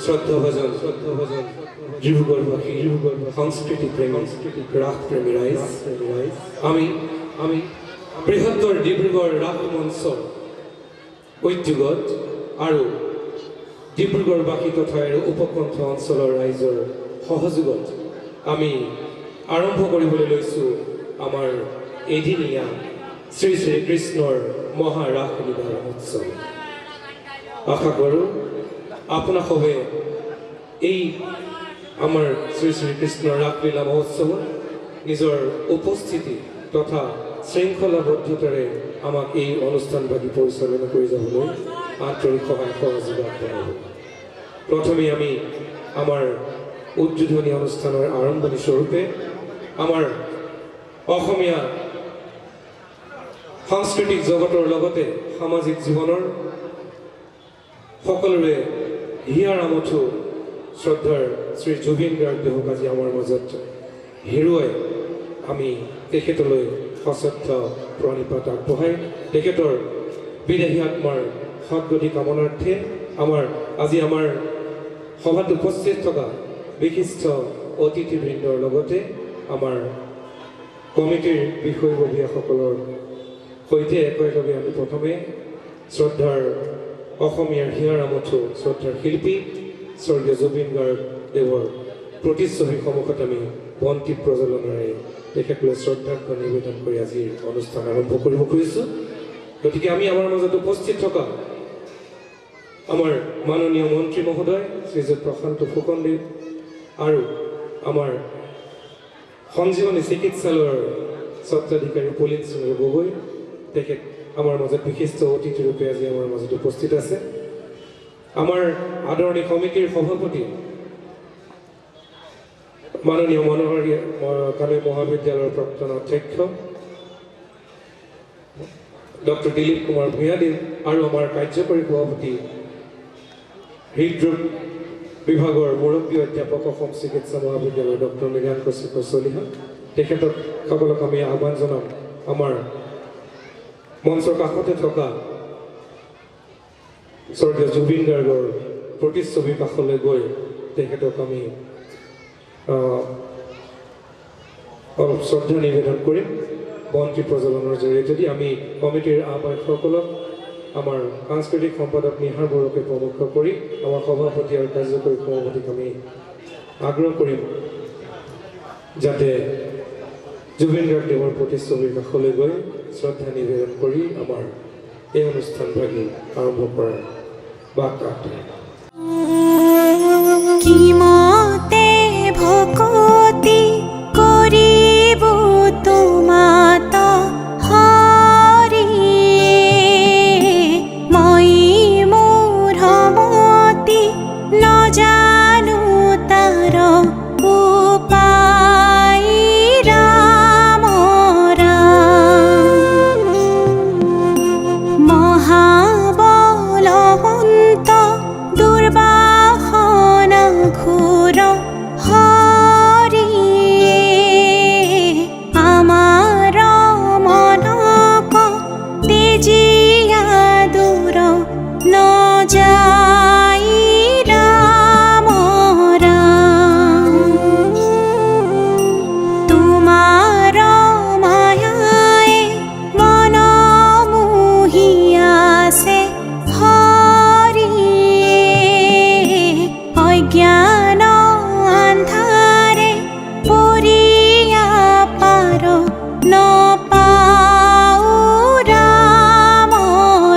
শ্ৰদ্ধাভাজন ডিব্ৰুগড় সংস্কৃতি ৰাস প্ৰেমী ৰাইজ আমি বৃহত্তৰ ডিব্ৰুগড় ৰাস মঞ্চৰ উদ্যোগত আৰু ডিব্ৰুগড়বাসী তথা উপকণ্ঠ অঞ্চলৰ ৰাইজৰ সহযোগত আমি আৰম্ভ কৰিবলৈ লৈছোঁ আমাৰ এদিনীয়া শ্ৰী শ্ৰী কৃষ্ণৰ মহাৰাস লীলা মহোৎসৱ। আশা কৰোঁ আপোনাসৱে এই আমাৰ শ্ৰী শ্ৰী কৃষ্ণৰ ৰাসলীলা মহোৎসৱত নিজৰ উপস্থিতি তথা শৃংখলাবদ্ধতাৰে আমাক এই অনুষ্ঠানভাগী পৰিচালনা কৰি যাবলৈ আন্তৰিক সহায় সহযোগ আগবঢ়াব। প্ৰথমে আমি আমাৰ উদ্বোধনী অনুষ্ঠানৰ আৰম্ভণি স্বৰূপে আমাৰ অসমীয়া সাংস্কৃতিক জগতৰ লগতে সামাজিক জীৱনৰ সকলোৰে হিয়াৰ আমঠু শ্ৰদ্ধাৰ শ্ৰী জুবিন গাৰ্গ দেৱক আজি আমাৰ মাজত হেৰুৱাই আমি তেখেতলৈ সশ্ৰদ্ধ প্ৰণিপাত আগবঢ়াই তেখেতৰ বিদেহী আত্মাৰ সদ্গতি কামনাৰ্থে আজি আমাৰ সভাত উপস্থিত থকা বিশিষ্ট অতিথিবৃন্দৰ লগতে আমাৰ কমিটিৰ বিষয়ববীয়াসকলৰ সৈতে একেলগে আমি প্ৰথমে শ্ৰদ্ধাৰ অসমীয়াৰ হিয়াৰ আমঠু শ্ৰদ্ধাৰ শিল্পী স্বৰ্গীয় জুবিন গাৰ্গ দেৱৰ প্ৰতিচ্ছবিৰ সন্মুখত আমি বন্তি প্ৰজ্বলনেৰে তেখেতলৈ শ্ৰদ্ধাৰ্ঘ্য নিবেদন কৰি আজিৰ অনুষ্ঠান আৰম্ভ কৰিব খুজিছোঁ। গতিকে আমি আমাৰ মাজত উপস্থিত থকা আমাৰ মাননীয় মন্ত্ৰী মহোদয় শ্ৰীযুত প্ৰশান্ত ফুকনদেৱ আৰু আমাৰ সঞ্জীৱনী চিকিৎসালয়ৰ স্বত্বাধিকাৰী পুলিন চন্দ্ৰ গগৈ তেখেত আমাৰ মাজত বিশিষ্ট অতিথিৰূপে আজি আমাৰ মাজত উপস্থিত আছে। আমাৰ আদৰণী সমিতিৰ সভাপতি মাননীয় মনোহৰী কানৈ মহাবিদ্যালয়ৰ প্ৰাক্তন অধ্যক্ষ ডক্টৰ দিলীপ কুমাৰ ভূঞাদেৱ আৰু আমাৰ কাৰ্যকৰী সভাপতি হৃদৰোগ বিভাগৰ মুৰব্বী অধ্যাপক অসম চিকিৎসা মহাবিদ্যালয়ৰ ডক্টৰ মৃগাংক শেখৰ চলিহা তেখেতক সকলক আমি আহ্বান জনাম আমাৰ মঞ্চৰ কাষতে থকা স্বৰ্গীয় জুবিন গাৰ্গৰ প্ৰতিচ্ছবিৰ কাষলৈ গৈ তেখেতক আমি অলপ শ্ৰদ্ধা নিবেদন কৰিম বন্তি প্ৰজ্বলনৰ জৰিয়তে। যদি আমি কমিটিৰ আহ্বায়কসকলক আমাৰ সাংস্কৃতিক সম্পাদক নিহাৰ বড়োকে প্ৰমুখ কৰি আমাৰ সভাপতি আৰু কাৰ্যকৰী সভাপতিক আমি আগ্ৰহ কৰিম যাতে জুবিন গাৰ্গ দেৱৰ প্ৰতিচ্ছবিৰ কাষলৈ গৈ শ্ৰদ্ধা নিবেদন কৰি আমাৰ এই অনুষ্ঠানভাগি আৰম্ভ কৰাৰ বাক আগবঢ়ায়। কিমতে ভকতি কৰিব তোমাত হৰি মই মোৰ মতি নজানো তাৰ উপায় ৰাম ৰাম মহাবলৱন্ত দুৰ্বাসন ঘোৰ হৰি আমাৰ মনক তেজিয়া দূৰ নযায় ৰাম ৰাম তোমাৰ মায়াই মন মোহি আছে হৰি অজ্ঞান আন্ধাৰে পৰিয়া পাৰ নপাও ৰাম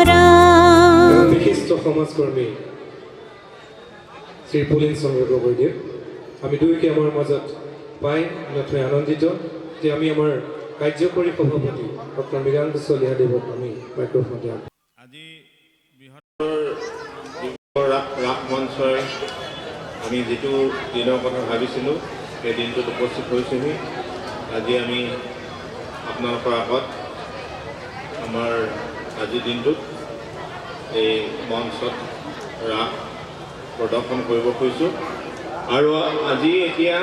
ৰাম। বিশিষ্ট সমাজকৰ্মী শ্ৰী পুলিন চন্দ্ৰ গগৈদেৱ আমি দুয়োকে আমাৰ মাজত পাই নথৈ আনন্দিত যে আমি আমাৰ কাৰ্যকৰী সভাপতি ডক্টৰ মৃগাংক চলিহা দেৱক আমি মাইক্ৰফোন দিয়াম। আজি বৃহত্তৰ ৰাস মঞ্চই আমি যিটো দিনৰ কথা ভাবিছিলোঁ সেই দিনটোত উপস্থিত হৈছোঁহি। আজি আমি আপোনালোকৰ আগত আমাৰ আজিৰ দিনটোত এই মঞ্চত ৰাস প্ৰদৰ্শন কৰিব খুজিছোঁ। আৰু আজি এতিয়া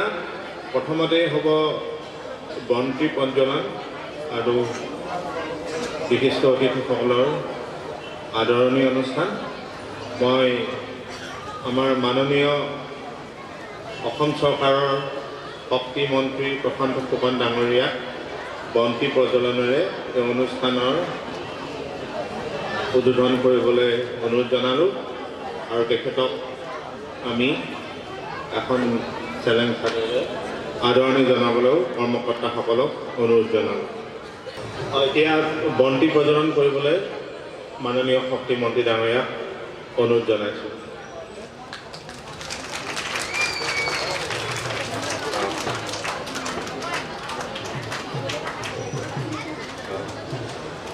প্ৰথমতে হ'ব বন্তি প্ৰজ্বলন আৰু বিশিষ্ট অতিথিসকলৰ আদৰণি অনুষ্ঠান। মই আমাৰ মাননীয় অসম চৰকাৰৰ শক্তি মন্ত্ৰী প্ৰশান্ত ফুকন ডাঙৰীয়াক বন্তি প্ৰজ্বলনেৰে এই অনুষ্ঠানৰ উদ্বোধন কৰিবলৈ অনুৰোধ জনালোঁ আৰু তেখেতক আমি এখন চেলেঞ্জ চালেৰে আদৰণি জনাবলৈও কৰ্মকৰ্তাসকলক অনুৰোধ জনালোঁ। এতিয়া বন্তি প্ৰজ্বলন কৰিবলৈ মাননীয় শক্তি মন্ত্ৰী ডাঙৰীয়াক অনুৰোধ জনাইছোঁ।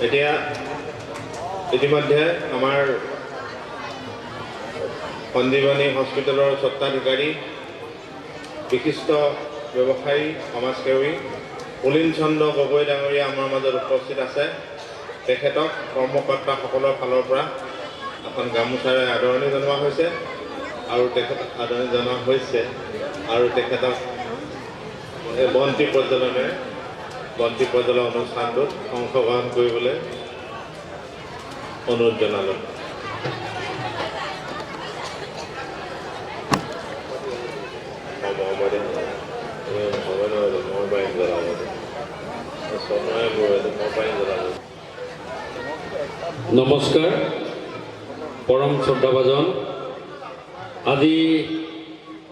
এতিয়া ইতিমধ্যে আমাৰ সঞ্জীৱনী হস্পিটেলৰ স্বত্বাধিকাৰী বিশিষ্ট ব্যৱসায়ী সমাজসেৱী পুলিন চন্দ্ৰ গগৈ ডাঙৰীয়া আমাৰ মাজত উপস্থিত আছে। তেখেতক কৰ্মকৰ্তাসকলৰ ফালৰ পৰা এখন গামোচাৰে আদৰণি জনোৱা হৈছে আৰু তেখেতক আদৰণি জনোৱা হৈছে আৰু তেখেতক বন্তি প্ৰজ্বলন অনুষ্ঠানটোত অংশগ্ৰহণ কৰিবলৈ অনুৰোধ জনালোঁ। নমস্কাৰ, পৰম শ্ৰদ্ধাভাজন। আজি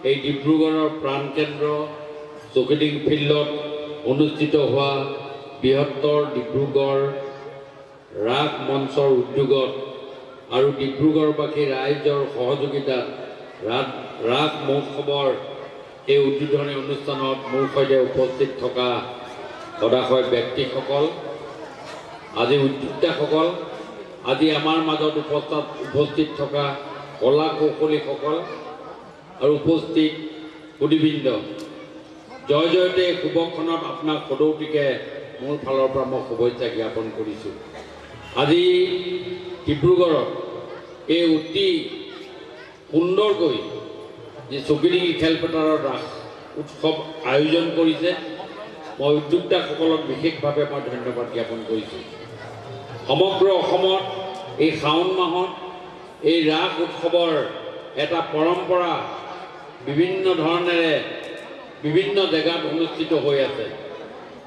এই ডিব্ৰুগড়ৰ প্ৰাণকেন্দ্ৰ চকিডিং ফিল্ডত অনুষ্ঠিত হোৱা বৃহত্তৰ ডিব্ৰুগড় ৰাস মঞ্চৰ উদ্যোগত আৰু ডিব্ৰুগড়বাসী ৰাইজৰ সহযোগিতাত ৰাস মহোৎসৱৰ এই উদ্বোধনী অনুষ্ঠানত মোৰ সৈতে উপস্থিত থকা সদাশয় ব্যক্তিসকল, আজি উদ্যোক্তাসকল, আজি আমাৰ মাজত উপস্থিত থকা কলা কৌশলীসকল আৰু উপস্থিত সুধীবৃন্দ, জয় জয়তে শুভক্ষণত আপোনাক সদৌতিকে মোৰ ফালৰ পৰা মই শুভেচ্ছা জ্ঞাপন কৰিছোঁ। আজি ডিব্ৰুগড়ত এই অতি সুন্দৰকৈ যি চকিডিঙি খেলপথাৰৰ ৰাস উৎসৱ আয়োজন কৰিছে, মই উদ্যোক্তাসকলক বিশেষভাৱে মই ধন্যবাদ জ্ঞাপন কৰিছোঁ। সমগ্ৰ অসমত এই শাওণ মাহত এই ৰাস উৎসৱৰ এটা পৰম্পৰা বিভিন্ন ধৰণেৰে বিভিন্ন জেগাত অনুষ্ঠিত হৈ আছে।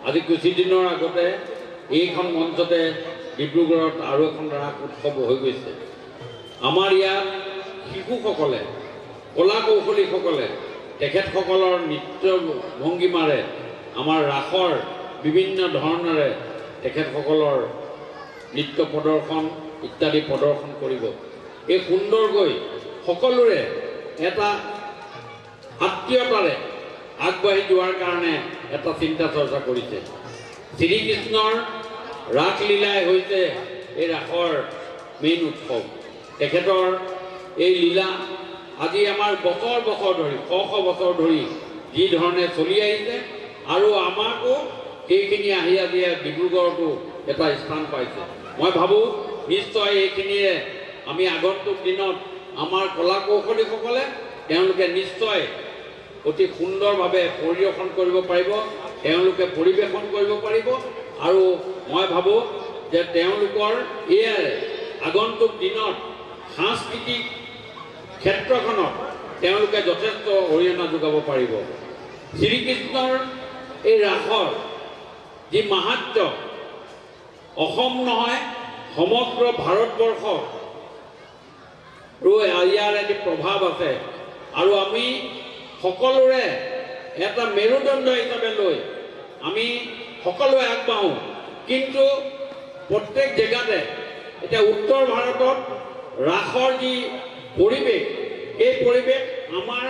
আজি কিছুদিনৰ আগতে এইখন মঞ্চতে ডিব্ৰুগড়ত আৰু এখন ৰাস উৎসৱ হৈ গৈছে। আমাৰ ইয়াত শিশুসকলে, কলা কৌশলীসকলে তেখেতসকলৰ নৃত্য ভংগীমাৰে আমাৰ ৰাসৰ বিভিন্ন ধৰণেৰে তেখেতসকলৰ নৃত্য প্ৰদৰ্শন ইত্যাদি প্ৰদৰ্শন কৰিব। এই সুন্দৰকৈ সকলোৰে এটা আত্মীয়তাৰে আগবাঢ়ি যোৱাৰ কাৰণে এটা চিন্তা চৰ্চা কৰিছে। শ্ৰীকৃষ্ণৰ ৰাসলীলাই হৈছে এই ৰাসৰ মেইন উৎসৱ। তেখেতৰ এই লীলা আজি আমাৰ বছৰ বছৰ ধৰি, শ বছৰ ধৰি যি ধৰণে চলি আহিছে আৰু আমাকো সেইখিনি আহি আজি ডিব্ৰুগড়তো এটা স্থান পাইছে। মই ভাবোঁ নিশ্চয় এইখিনিয়ে আমি আগন্তুক দিনত আমাৰ কলা কৌশলীসকলে তেওঁলোকে নিশ্চয় অতি সুন্দৰভাৱে পৰিৱেশন কৰিব পাৰিব, তেওঁলোকে পৰিৱেশন কৰিব পাৰিব আৰু মই ভাবোঁ যে তেওঁলোকৰ এই আগন্তুক দিনত সাংস্কৃতিক ক্ষেত্ৰখনত তেওঁলোকে যথেষ্ট অৰিহণা যোগাব পাৰিব। শ্ৰীকৃষ্ণৰ এই ৰাসৰ যি মাহাত্য অসম নহয় সমগ্ৰ ভাৰতবৰ্ষ ইয়াৰ এটি প্ৰভাৱ আছে আৰু আমি সকলোৰে এটা মেৰুদণ্ড হিচাপে লৈ আমি সকলোৱে আগবাঢ়োঁ। কিন্তু প্ৰত্যেক জেগাতে এতিয়া উত্তৰ ভাৰতত ৰাসৰ যি পৰিৱেশ, এই পৰিৱেশ আমাৰ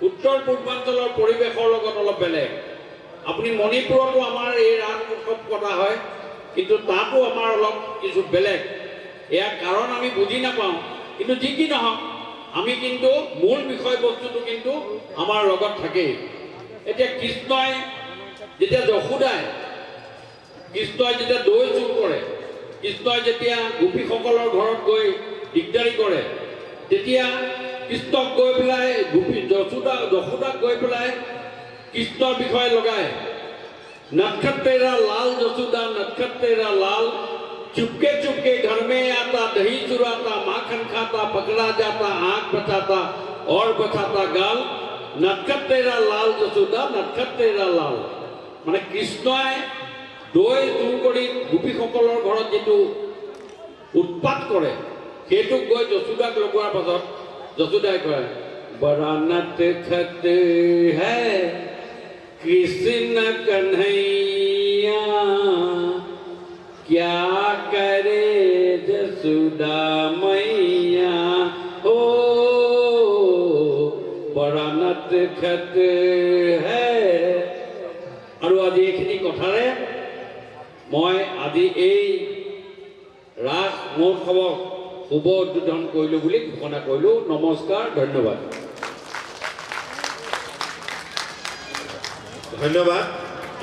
উত্তৰ পূৰ্বাঞ্চলৰ পৰিৱেশৰ লগত অলপ বেলেগ। আপুনি মণিপুৰতো আমাৰ এই ৰাস উৎসৱ পতা হয়, কিন্তু তাতো আমাৰ অলপ কিছু বেলেগ। ইয়াৰ কাৰণ আমি বুজি নাপাওঁ, কিন্তু যি কি নহওক আমি কিন্তু মূল বিষয়বস্তুটো কিন্তু আমাৰ লগত থাকেই। এতিয়া কৃষ্ণই যেতিয়া কৃষ্ণই যেতিয়া দৈ চুৰ কৰে, কৃষ্ণই যেতিয়া গোপীসকলৰ ঘৰত গৈ দিগদাৰি কৰে, তেতিয়া কৃষ্ণক গৈ পেলাই যশোদাক গৈ পেলাই কৃষ্ণৰ বিষয়ে লগায় नटखट तेरा लाल जसोदा नटखट तेरा लाल चुपके चुपके घर में आता दही चुराता माखन खाता पकड़ा जाता आंख बचाता और बचाता गाल नटखट तेरा लाल जसोदा नटखट तेरा लाल माने कृष्णय दৈ জোৰ কৰি গোপীসকলৰ ঘৰত যেটো উৎপাত কৰে সেইটোক গৈ যশোদাক লগোৱাৰ পাছত যশোদাই কয় বড়া নটখট হে कृष्ण कन्हैया क्या करे जसोदा मैया हो बड़ा नटखट है और आज এইখিনি কথাৰে মই আজি এই ৰাস মহোৎসৱক শুভ উদ্বোধন কৰিলোঁ বুলি ঘোষণা কৰিলোঁ নমস্কাৰ ধন্যবাদ ধন্যবাদ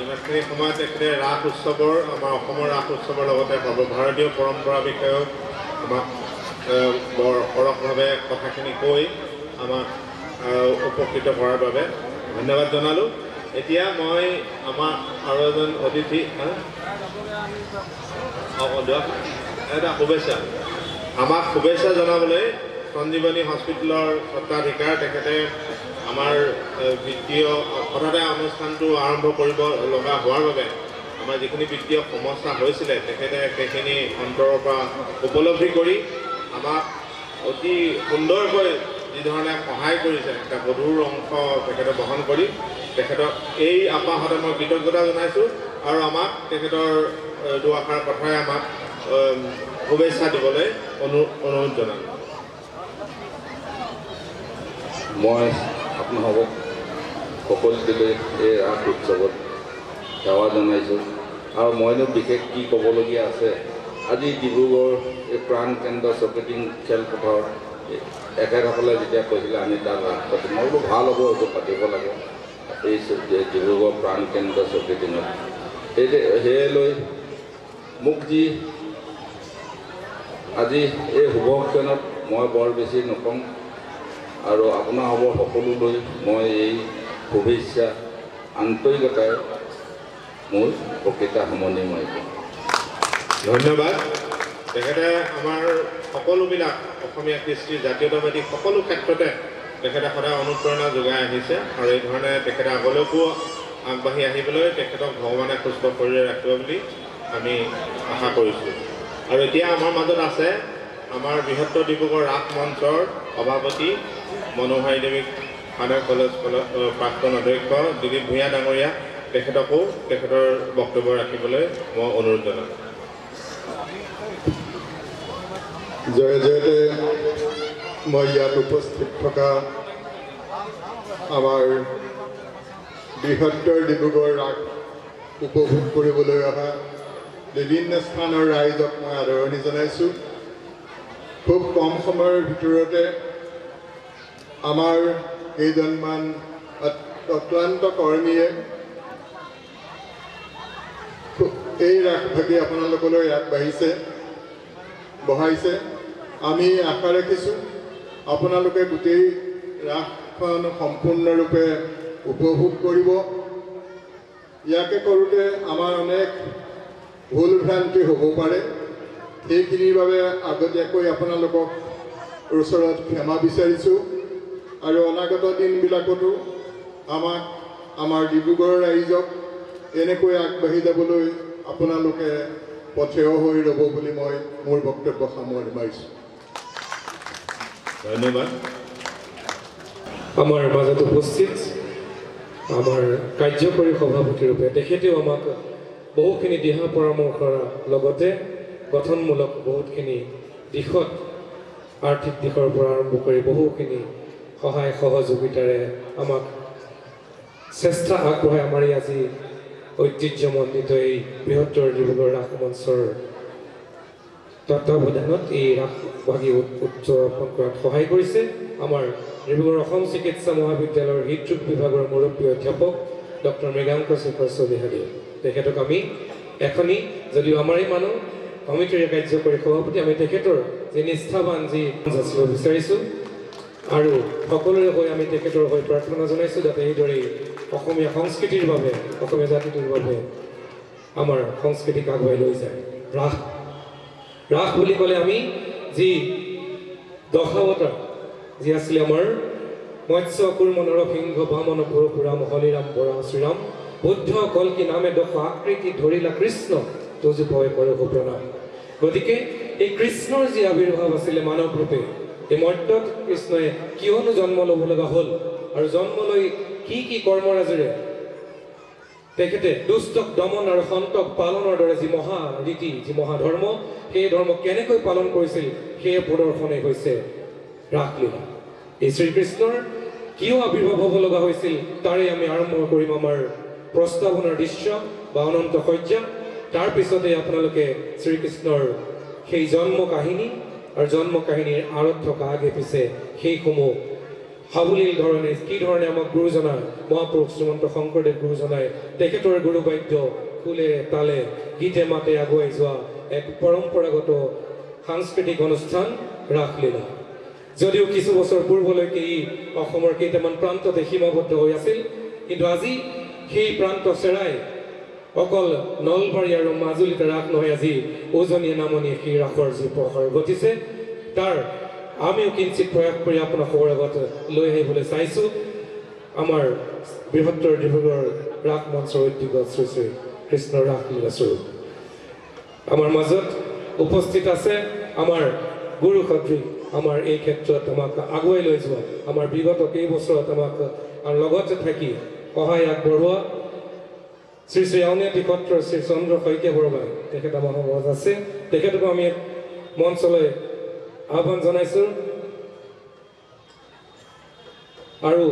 ইমানখিনি সময়ত তেখেতে ৰাস উৎসৱৰ আমাৰ অসমৰ ৰাস উৎসৱৰ লগতে সৰ্বভাৰতীয় পৰম্পৰা বিষয়েও আমাক বৰ সৰহভাৱে কথাখিনি কৈ আমাক উপকৃত কৰাৰ বাবে ধন্যবাদ জনালোঁ এতিয়া মই আমাৰ আৰু এজন অতিথি এটা শুভেচ্ছা আমাক শুভেচ্ছা জনাবলৈ সঞ্জীৱনী হস্পিটেলৰ স্বত্বাধিকাৰ তেখেতে আমাৰ বিত্তীয় হঠাতে অনুষ্ঠানটো আৰম্ভ কৰিব লগা হোৱাৰ বাবে আমাৰ যিখিনি বিত্তীয় সমস্যা হৈছিলে তেখেতে সেইখিনি অন্তৰৰ পৰা উপলব্ধি কৰি আমাক অতি সুন্দৰকৈ যিধৰণে সহায় কৰিছে এটা গধুৰ অংশ তেখেতে বহন কৰি তেখেতক এই আপাহতে মই কৃতজ্ঞতা জনাইছোঁ আৰু আমাক তেখেতৰ দুআষাৰ কথাই আমাক শুভেচ্ছা দিবলৈ অনুৰোধ জনালোঁ মই আপোনালোকক সকলোকে এই ৰাস উৎসৱত সেৱা জনাইছোঁ আৰু মইনো বিশেষ কি ক'বলগীয়া আছে আজি ডিব্ৰুগড় এই প্ৰাণ কেন্দ্ৰ চকেটিং খেলপথাৰ এখেতসকলে যেতিয়া কৈছিলে আমি তাত ৰাস পাতিম মই বোলো ভাল হ'ব এইটো পাতিব লাগে এই ডিব্ৰুগড় প্ৰাণ কেন্দ্ৰ চকেটিঙত সেয়ে মোক যি আজি এই শুভক্ষণত মই বৰ বেছি নকওঁ আৰু আপোনালোকৰ সকলোলৈ মই এই শুভেচ্ছা আন্তৰিকতাৰে মোৰ বক্তৃতা সামৰণি মাৰিছোঁ ধন্যবাদ তেখেতে আমাৰ সকলোবিলাক অসমীয়া কৃষ্টিৰ জাতীয়তাবাদী সকলো ক্ষেত্ৰতে তেখেতে সদায় অনুপ্ৰেৰণা যোগাই আহিছে আৰু এই ধৰণে তেখেতে আগলৈকো আগবাঢ়ি আহিবলৈ তেখেতক ভগৱানে সুস্থ শৰীৰে ৰাখিব বুলি আমি আশা কৰিছোঁ আৰু এতিয়া আমাৰ মাজত আছে আমাৰ বৃহত্তৰ ডিব্ৰুগড় ৰাস মঞ্চৰ সভাপতি মনোহাৰী দেৱী ফাদাৰ কলেজ প্ৰাক্তন অধ্যক্ষ দিলীপ ভূঞা ডাঙৰীয়া তেখেতকো তেখেতৰ বক্তব্য ৰাখিবলৈ মই অনুৰোধ জনালোঁ জয় জয়তে মই ইয়াত উপস্থিত থকা আমাৰ বৃহত্তৰ ডিব্ৰুগড় ৰাস উপভোগ কৰিবলৈ অহা বিভিন্ন স্থানৰ ৰাইজক মই আদৰণি জনাইছোঁ খুব কম সময়ৰ ভিতৰতে আমাৰ কেইজনমান অক্লান্ত কৰ্মীয়ে এই ৰাসভাগী আপোনালোকলৈ আগবাঢ়িছে বহাইছে আমি আশা ৰাখিছোঁ আপোনালোকে গোটেই ৰাসখন সম্পূৰ্ণৰূপে উপভোগ কৰিব ইয়াকে কৰোঁতে আমাৰ অনেক ভুল ভ্ৰান্তি হ'ব পাৰে সেইখিনিৰ বাবে আগতীয়াকৈ আপোনালোকক ওচৰত ক্ষমা বিচাৰিছোঁ আৰু অনাগত দিনবিলাকতো আমাক আমাৰ ডিব্ৰুগড় ৰাইজক এনেকৈ আগবাঢ়ি যাবলৈ আপোনালোকে পথেয় হৈ ৰ'ব বুলি মই মোৰ বক্তব্য সামৰণি মাৰিছোঁ ধন্যবাদ আমাৰ মাজত উপস্থিত আমাৰ কাৰ্যকৰী সভাপতিৰূপে তেখেতেও আমাক বহুখিনি দিহা পৰামৰ্শৰ লগতে গঠনমূলক বহুতখিনি দিশত আৰ্থিক দিশৰ পৰা আৰম্ভ কৰি বহুখিনি সহায় সহযোগিতাৰে আমাক চেষ্টা আগবঢ়াই আমাৰ আজি ঐতিহ্যমণ্ডিত এই বৃহত্তৰ ডিব্ৰুগড় ৰাস মঞ্চৰ তত্ত্বাৱধানত এই ৰাসভাগী উদযাপন কৰাত সহায় কৰিছে আমাৰ ডিব্ৰুগড় অসম চিকিৎসা মহাবিদ্যালয়ৰ হৃদৰোগ বিভাগৰ মুৰব্বী অধ্যাপক ডক্টৰ মৃগাংক শেখৰ চৌধুৰীয়ে তেখেতক আমি এখনি যদিও আমাৰেই মানুহ কমিটিৰ কাৰ্যকৰী সভাপতি আমি তেখেতৰ যি নিষ্ঠাবান যি যাচিব বিচাৰিছোঁ আৰু সকলোৰে হৈ আমি তেখেতৰ হৈ প্ৰাৰ্থনা জনাইছোঁ যাতে এইদৰেই অসমীয়া সংস্কৃতিৰ বাবে অসমীয়া জাতিটোৰ বাবে আমাৰ সংস্কৃতিক আগুৱাই লৈ যায়। ৰাস ৰাস বুলি ক'লে আমি যি দশাৱতাৰ যি আছিলে আমাৰ মৎস্য কুৰ্ম নৰসিংহ বামন পৰশুৰাম হলিৰাম বৰা শ্ৰীৰাম বুদ্ধ কল্কি নামে দশ আকৃতি ধৰিলা কৃষ্ণ তজু ভয় কৰক প্ৰণাম। গতিকে এই কৃষ্ণৰ যি আৱিৰ্ভাৱ আছিলে মানৱ ৰূপে, এই মৰ্ত্যত কৃষ্ণই কিয়নো জন্ম ল'ব লগা হ'ল আৰু জন্ম লৈ কি কৰ্মৰাজেৰে তেখেতে দুষ্টক দমন আৰু সন্তক পালনৰ দৰে যি মহা ৰীতি যি মহাধৰ্ম, সেই ধৰ্ম কেনেকৈ পালন কৰিছিল সেই প্ৰদৰ্শনে হৈছে ৰাসলীলা। এই শ্ৰীকৃষ্ণৰ কিয় আৱিৰ্ভাৱ হ'ব লগা হৈছিল তাৰে আমি আৰম্ভ কৰিম আমাৰ প্ৰস্তাৱনাৰ দৃশ্য বা অনন্ত শয্যা। তাৰ পিছতে আপোনালোকে শ্ৰীকৃষ্ণৰ সেই জন্ম কাহিনী আৰু জন্ম কাহিনীৰ আঁৰত থকা আগে পিছে সেইসমূহ সাৱলীল ধৰণে কি ধৰণে আমাক গুৰুজনাই মহাপুৰুষ শ্ৰীমন্ত শংকৰদেৱ গুৰুজনাই তেখেতৰ গুৰুবাদ্য খোলেৰে তালে গীতে মাতে আগুৱাই যোৱা এক পৰম্পৰাগত সাংস্কৃতিক অনুষ্ঠান ৰাসলীলা। যদিও কিছু বছৰ পূৰ্বলৈকে ই অসমৰ কেইটামান প্ৰান্ততে সীমাবদ্ধ হৈ আছিল, কিন্তু আজি সেই প্ৰান্ত চেৰাই অকল নলবাৰী আৰু মাজুলীতে ৰাস নহয়, আজি উজনিয়ে নামনিয়ে সেই ৰাসৰ যি প্ৰসাৰ ঘটিছে তাৰ আমিও কিঞ্চিত প্ৰয়াস কৰি আপোনালোকৰ আগত লৈ আহিবলৈ চাইছোঁ। আমাৰ বৃহত্তৰ ডিব্ৰুগড় ৰাস মঞ্চৰ উদ্যোগত শ্ৰী শ্ৰী কৃষ্ণৰ ৰাসলীলা স্বৰূপ আমাৰ মাজত উপস্থিত আছে। আমাৰ গুৰু সদৃশ আমাৰ এই ক্ষেত্ৰত আমাক আগুৱাই লৈ যোৱা, আমাৰ বিগত কেইবছৰত আমাক আৰু লগতে থাকি সহায় আগবঢ়োৱা শ্ৰী শ্ৰী আউনীআটী সত্ৰৰ শ্ৰী চন্দ্ৰ শইকীয়া বৰমাই তেখেত আমাৰ সমাজত আছে। তেখেতকো আমি মঞ্চলৈ আহ্বান জনাইছোঁ আৰু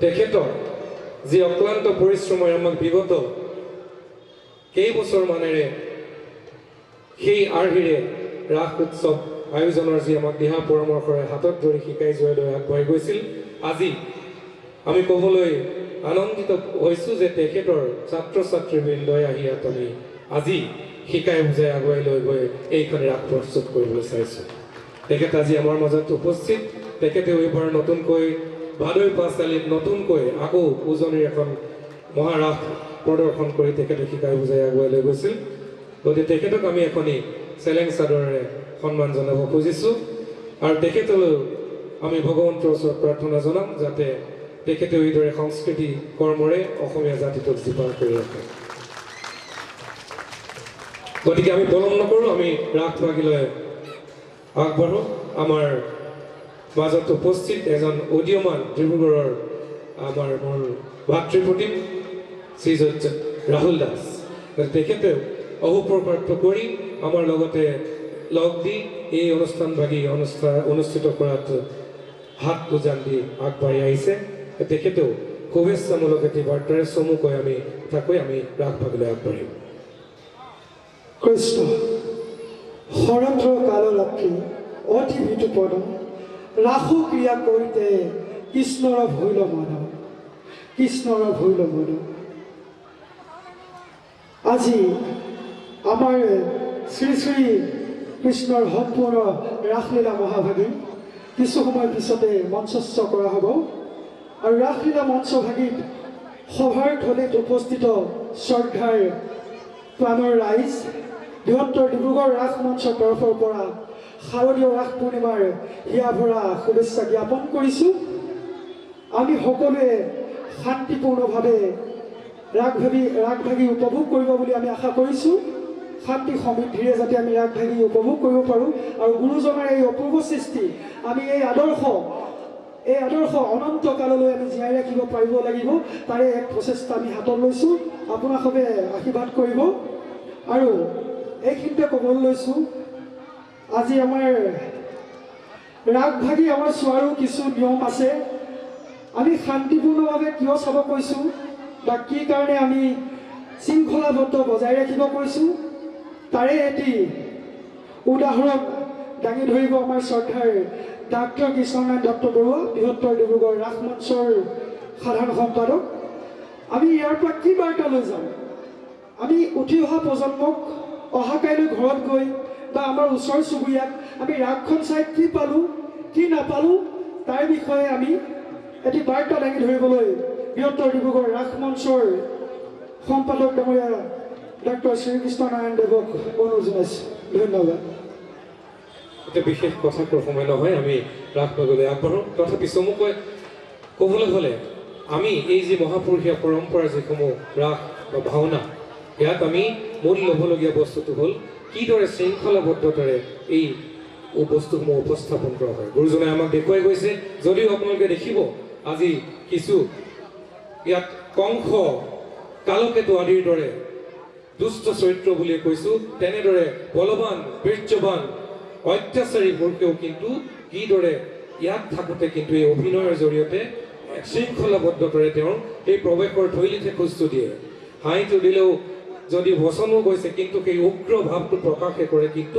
তেখেতৰ যি অক্লান্ত পৰিশ্ৰমে আমাক বিগত কেইবছৰ মানেৰে সেই আৰ্হিৰে ৰাস উৎসৱ আয়োজনৰ যি আমাক দিহা পৰামৰ্শৰে হাতত ধৰি শিকাই যোৱাৰ দৰে আগবাঢ়ি গৈছিল, আজি আমি ক'বলৈ আনন্দিত হৈছোঁ যে তেখেতৰ ছাত্ৰ ছাত্ৰীবৃন্দই আহি ইয়াত আমি আজি শিকাই বুজাই আগুৱাই লৈ গৈ এইখন ৰাস প্ৰস্তুত কৰিবলৈ চাইছোঁ। তেখেত আজি আমাৰ মাজত উপস্থিত। তেখেতেও এইবাৰ নতুনকৈ ভাদৈ ৫ তাৰিখত নতুনকৈ আকৌ উজনিৰ এখন মহাৰাস প্ৰদৰ্শন কৰি তেখেতে শিকাই বুজাই আগুৱাই লৈ গৈছিল। গতিকে তেখেতক আমি এখনি চেলেং চাদৰেৰে সন্মান জনাব খুজিছোঁ আৰু তেখেতলৈ আমি ভগৱন্তৰ ওচৰত প্ৰাৰ্থনা জনাম যাতে তেখেতেও এইদৰে সংস্কৃতি কৰ্মৰে অসমীয়া জাতিটোক জীপাল কৰি ৰাখে। গতিকে আমি পলম নকৰোঁ, আমি ৰাস ভাগিলৈ আগবাঢ়োঁ। আমাৰ মাজত উপস্থিত এজন উদীয়মান ডিব্ৰুগড়ৰ আমাৰ মোৰ ভাতৃপ্ৰতিম শ্ৰীযুত ৰাহুল দাস, তেখেতেও অহোপ্ৰকাৰ্য কৰি আমাৰ লগতে লগ দি এই অনুষ্ঠান ভাগি অনুষ্ঠিত কৰাত হাত উজান দি আগবাঢ়ি আহিছে। তেখেতেও শুভেচ্ছামূলক এটি বাৰ্তাৰে চমুকৈ আমি তাকৈ আমি ৰাস ভাগলৈ আগবাঢ়িম। কৃষ্ণ শৰদ্ৰ কালৰাত্ৰি অতি বিতুপদ ৰাসু ক্ৰিয়া কৰিতে কৃষ্ণৰ ভৈল মন, কৃষ্ণৰ ভৈল মন। আজি আমাৰ শ্ৰী শ্ৰী কৃষ্ণৰ সম্পূৰ্ণ ৰাসলীলা মহাভাগী কিছু সময় পিছতে মঞ্চস্থ কৰা হ'ব আৰু ৰাসলীলা মঞ্চভাগীত সভাৰ থলীত উপস্থিত শ্ৰদ্ধাৰ প্ৰাণৰ ৰাইজ বৃহত্তৰ ডিব্ৰুগড় ৰাস মঞ্চৰ তৰফৰ পৰা শাৰদীয় ৰাস পূৰ্ণিমাৰ হিয়া ভৰা শুভেচ্ছা জ্ঞাপন কৰিছোঁ। আমি সকলোৱে শান্তিপূৰ্ণভাৱে ৰাসভাগী উপভোগ কৰিব বুলি আমি আশা কৰিছোঁ। শান্তি সমৃদ্ধিৰে যাতে আমি ৰাসভাগী উপভোগ কৰিব পাৰোঁ আৰু গুৰুজনাৰ এই অপূৰ্ব সৃষ্টি আমি এই আদৰ্শ অনন্ত কাললৈ আমি জীয়াই ৰাখিব পাৰিব লাগিব, তাৰে এক প্ৰচেষ্টা আমি হাতত লৈছোঁ। আপোনালোকে আশীৰ্বাদ কৰিব। আৰু এইখিনিতে ক'বলৈ লৈছোঁ, আজি আমাৰ ৰাসভাগী আমাৰ চোৱাৰো কিছু নিয়ম আছে। আমি শান্তিপূৰ্ণভাৱে কিয় চাব কৈছোঁ বা কি কাৰণে আমি শৃংখলাবদ্ধ বজাই ৰাখিব কৈছোঁ তাৰে এটি উদাহৰণ দাঙি ধৰিব আমাৰ শ্ৰদ্ধাৰ ডাক্তৰ কৃষ্ণনাৰায়ণ দত্ত বৰুৱা, বৃহত্তৰ ডিব্ৰুগড় ৰাস মঞ্চৰ সাধাৰণ সম্পাদক। আমি ইয়াৰ পৰা কি বাৰ্তা লৈ যাম? আমি উঠি অহা প্ৰজন্মক অহা কাইলৈ ঘৰত গৈ বা আমাৰ ওচৰ চুবুৰীয়াক আমি ৰাসখন চাই কি পালোঁ কি নাপালোঁ তাৰ বিষয়ে আমি এটি বাৰ্তা দাঙি ধৰিবলৈ বৃহত্তৰ ডিব্ৰুগড় ৰাস মঞ্চৰ সম্পাদক ডাঙৰীয়া ডক্টৰ শ্ৰীকৃষ্ণ নাৰায়ণ দেৱক অনুৰোধ জনাইছোঁ। ধন্যবাদ। এতিয়া বিশেষ কথা কোৱাৰ সময় নহয়, আমি ৰাস ভাগলৈ আগবাঢ়োঁ। তথাপি চমুকৈ ক'বলৈ হ'লে আমি এই যি মহাপুৰুষীয়া পৰম্পৰা যিসমূহ ৰাস বা ভাওনা, ইয়াত আমি মূল ল'বলগীয়া বস্তুটো হ'ল কিদৰে শৃংখলাবদ্ধতাৰে এই বস্তুসমূহ উপস্থাপন কৰা হয়। গুৰুজনাই আমাক দেখুৱাই গৈছে। যদিও আপোনালোকে দেখিব আজি কিছু ইয়াত কংস, কালকেতু আদিৰ দৰে দুষ্ট চৰিত্ৰ বুলিয়ে কৈছোঁ, তেনেদৰে বলৱান, বীৰ্যৱান, অত্যাচাৰীবোৰকেও কিন্তু কিদৰে ইয়াত থাকোঁতে কিন্তু এই অভিনয়ৰ জৰিয়তে শৃংখলাবদ্ধতাৰে তেওঁৰ এই প্ৰৱেশৰ থৈলিতে খোজটো দিয়ে। হাঁহিটো দিলেও যদি বচনো গৈছে, কিন্তু সেই উগ্ৰ ভাৱটো প্ৰকাশে কৰে কিন্তু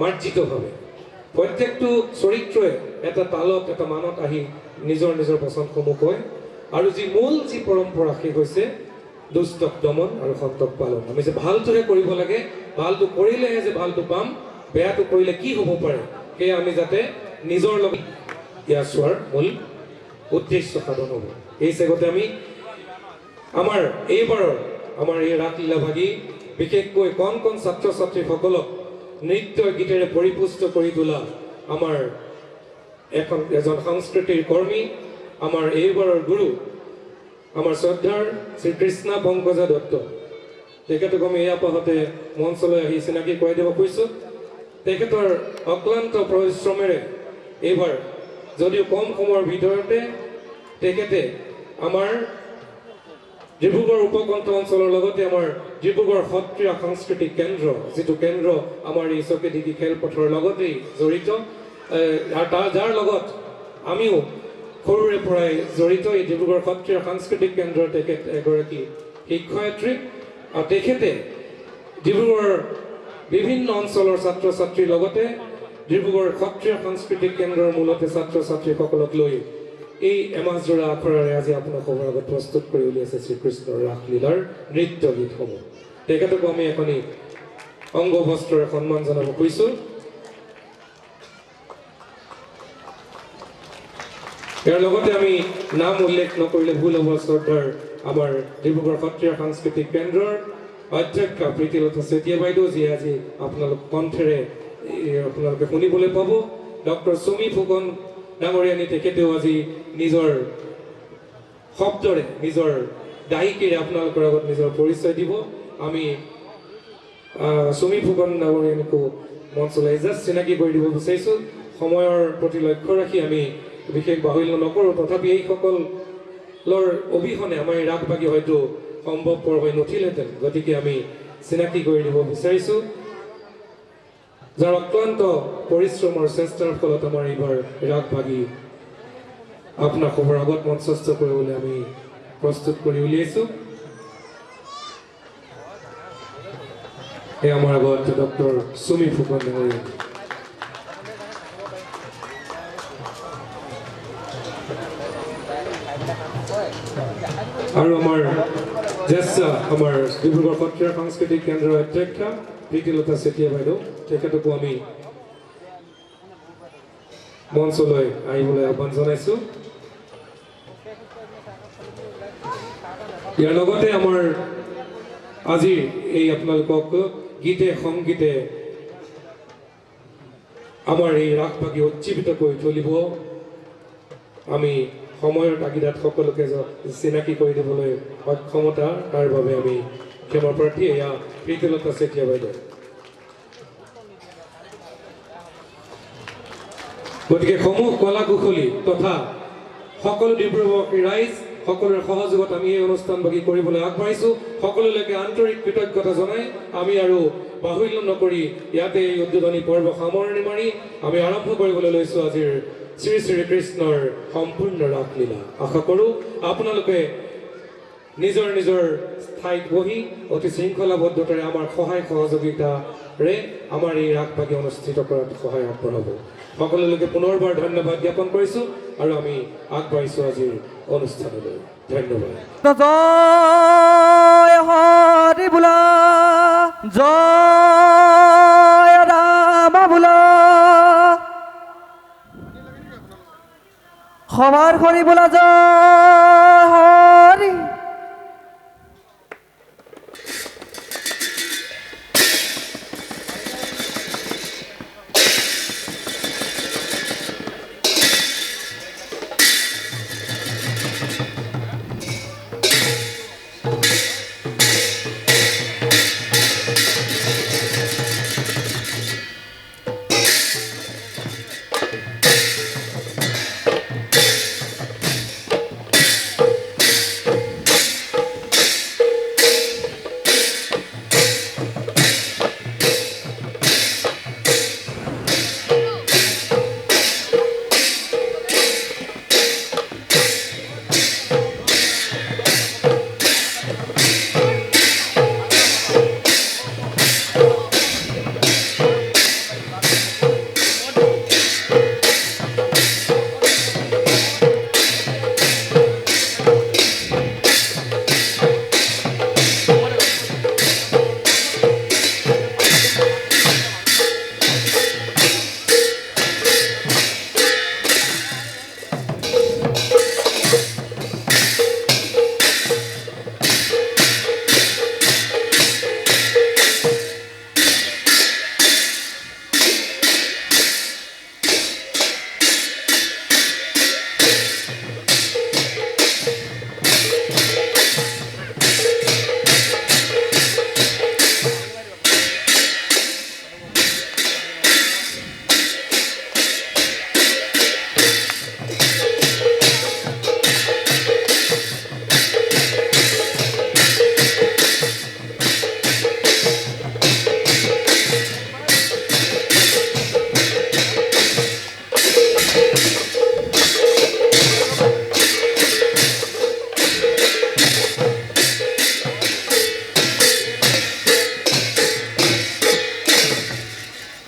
মাৰ্জিতভাৱে। প্ৰত্যেকটো চৰিত্ৰই এটা তালত, এটা মানত আহি নিজৰ নিজৰ বচনসমূহ কয়। আৰু যি মূল যি পৰম্পৰা, সেই হৈছে দুষ্টক দমন আৰু সন্তক পালন। আমি যে ভালটোহে কৰিব লাগে, ভালটো কৰিলেহে যে ভালটো পাম, বেয়াটো কৰিলে কি হ'ব পাৰে, সেয়া আমি যাতে নিজৰ লগত ইয়াৰ চোৱাৰ মূল উদ্দেশ্য সাধন হ'ব। এই চেগতে আমি আমাৰ এইবাৰৰ আমাৰ এই ৰাসলীলাভাগী বিশেষকৈ কণ কণ ছাত্ৰ ছাত্ৰীসকলক নৃত্য গীতেৰে পৰিপুষ্ট কৰি তোলা আমাৰ এজন সাংস্কৃতিক কৰ্মী, আমাৰ এইবাৰৰ গুৰু, আমাৰ শ্ৰদ্ধাৰ শ্ৰীকৃষ্ণা পংকজা দত্ত, তেখেতক আমি এই আপাহতে মঞ্চলৈ আহি চিনাকি কৰাই দিব খুজিছোঁ। তেখেতৰ অক্লান্ত পৰিশ্ৰমেৰে এইবাৰ যদিও কম সময়ৰ ভিতৰতে তেখেতে আমাৰ ডিব্ৰুগড় উপকণ্ঠ অঞ্চলৰ লগতে আমাৰ ডিব্ৰুগড় সত্ৰীয়া সাংস্কৃতিক কেন্দ্ৰ, যিটো কেন্দ্ৰ আমাৰ এই চকেদিঘি খেলপথাৰৰ লগতেই জড়িত, যাৰ লগত আমিও সৰুৰে পৰাই জড়িত। এই ডিব্ৰুগড় সত্ৰীয়া সাংস্কৃতিক কেন্দ্ৰৰ তেখেত এগৰাকী শিক্ষয়িত্ৰী, আৰু তেখেতে ডিব্ৰুগড়ৰ বিভিন্ন অঞ্চলৰ ছাত্ৰ ছাত্ৰীৰ লগতে ডিব্ৰুগড় সত্ৰীয়া সাংস্কৃতিক কেন্দ্ৰৰ মূলতে ছাত্ৰ ছাত্ৰীসকলক লৈ এই এমাহজোৰা আখৰাৰে আজি আপোনালোকৰ আগত প্ৰস্তুত কৰি উলিয়াইছে শ্ৰীকৃষ্ণৰ ৰাসলীলাৰ নৃত্য গীতসমূহ। তেখেতকো আমি এখনি অংগ বস্ত্ৰৰে সন্মান জনাব খুজিছোঁ। ইয়াৰ লগতে আমি নাম উল্লেখ নকৰিলে ভুল হ'ব, শ্ৰদ্ধাৰ আমাৰ ডিব্ৰুগড় সত্ৰীয়া সাংস্কৃতিক কেন্দ্ৰৰ অধ্যক্ষা প্ৰীতিলতা চেতিয়া বাইদেউ, যিয়ে আজি আপোনালোক কণ্ঠেৰে আপোনালোকে শুনিবলৈ পাব। ডক্টৰ চুমি ফুকন ডাঙৰীয়ানী, তেখেতেও আজি নিজৰ শব্দৰে, নিজৰ দায়িকীৰে আপোনালোকৰ আগত নিজৰ পৰিচয় দিব। আমি চুমি ফুকন ডাঙৰীয়ানীকো মঞ্চলৈ জাষ্ট চিনাকি কৰি দিব বিচাৰিছোঁ। সময়ৰ প্ৰতি লক্ষ্য ৰাখি আমি বিশেষ বাহুল্য নকৰোঁ, তথাপি এইসকলৰ অবিহনে আমাৰ এই ৰাসভাগী হয়তো সম্ভৱপৰ হৈ নুঠিলহেঁতেন। গতিকে আমি চিনাকি কৰি দিব বিচাৰিছোঁ, যাৰ অক্লান্ত পৰিশ্ৰম আৰু চেষ্টাৰ ফলত আমাৰ এইবাৰ ৰাসভাগী আপোনাক খবৰ আগত মঞ্চস্থ কৰিবলৈ আমি প্ৰস্তুত কৰি উলিয়াইছোঁ। এই আমাৰ আগত ডক্টৰ চুমি ফুকন ডাঙৰীয়া। আৰু আমাৰ জ্যেষ্ঠ আমাৰ ডিব্ৰুগড় সত্ৰীয়া সাংস্কৃতিক কেন্দ্ৰৰ অধ্যক্ষা প্ৰীতিলতা চেতিয়া বাইদেউ, তেখেতকো আমি মঞ্চলৈ আহিবলৈ আহ্বান জনাইছোঁ। ইয়াৰ লগতে আমাৰ আজিৰ এই আপোনালোকক গীতে সংগীতে আমাৰ এই ৰাসভাগী উজ্জীৱিত কৰি তুলিব। আমি সময়ৰ তাগিদাত সকলোকে চিনাকি কৰি দিবলৈ সক্ষমতা, তাৰ বাবে আমি ক্ষমা প্ৰাৰ্থী। এয়া প্ৰীতিলতা চেতিয়া বাইদেউ। গতিকে সমূহ কলা কুশলী তথা সকলো ডিব্ৰুগড়বাসী ৰাইজ, সকলোৰে সহযোগত আমি এই অনুষ্ঠানভাগী কৰিবলৈ আগবাঢ়িছোঁ। সকলোলৈকে আন্তৰিক কৃতজ্ঞতা জনাই আমি আৰু বাহুল্য নকৰি ইয়াতে এই উদ্বোধনী পৰ্ব সামৰণি মাৰি আমি আৰম্ভ কৰিবলৈ লৈছোঁ আজিৰ শ্ৰী শ্ৰীকৃষ্ণৰ সম্পূৰ্ণ ৰাসলীলা। আশা কৰোঁ আপোনালোকে নিজৰ নিজৰ ঠাইত বহি অতি শৃংখলাবদ্ধতাৰে আমাৰ সহায় সহযোগিতাৰে আমাৰ এই ৰাসভাগী অনুষ্ঠিত কৰাত সহায় আগবঢ়াব। সকলোলৈকে পুনৰবাৰ ধন্যবাদ জ্ঞাপন কৰিছোঁ আৰু আমি আগবাঢ়িছোঁ আজিৰ অনুষ্ঠানলৈ। ধন্যবাদ। জয় হৰি বোলা, জয় ৰাম বোলা। সবার হরি বোলা জয় হরি।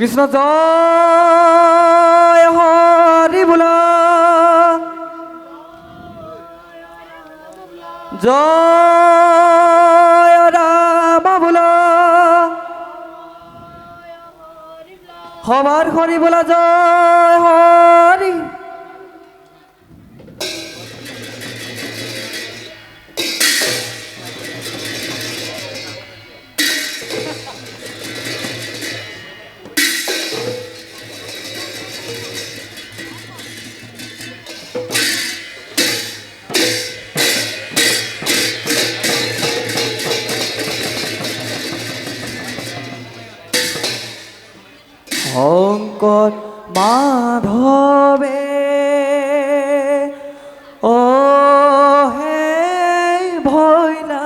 কৃষ্ণ জয় হরি বোলা জয় রাম বোলা সবার হরি বোলা জয় হরি। শঙ্কর মাধবে ও হে ভৈলা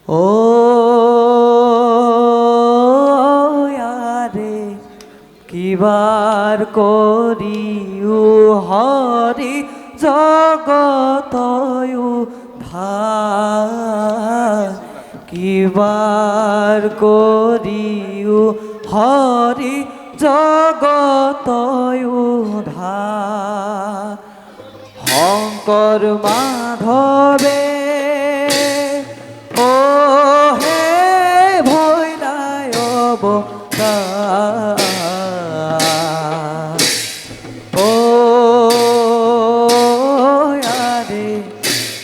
ও য়ারে কিবার করিও হরি জগতয়ু কিবার করিও হরি জগতয়ু শঙ্কর মাধবে ও হে ভৈলায় ও আরে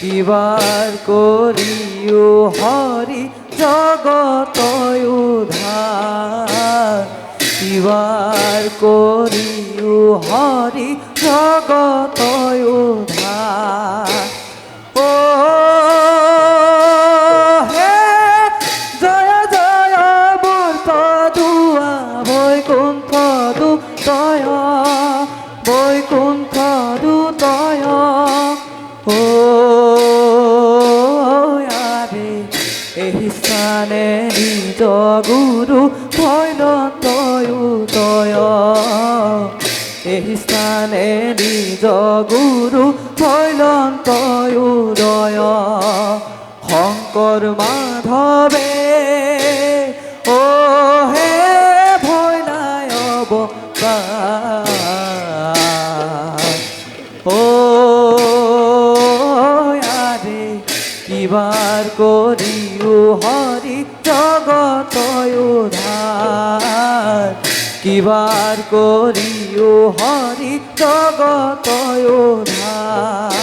কিবার করিও হরি জগতয় উদ্ধার কিবার করিও হরি জগতয় উদ্ধার ও হে জয় জয় মূর্ত দুয়া বৈকুণ্ঠ দুতয় বৈকুণ্ঠ দুতয় ও আরে এই স্থানে নিজ গুরু ভৈলতয় উদয় এই স্থানে নিজ গুরু ভৈলতয় উদয় শঙ্কর মাধবে ও হে ভৈলায় ও আরে কিবার করিও হরি জগতয় উদ্ধার কিবাৰ কৰিও হৰিত জগতয় ধাৰ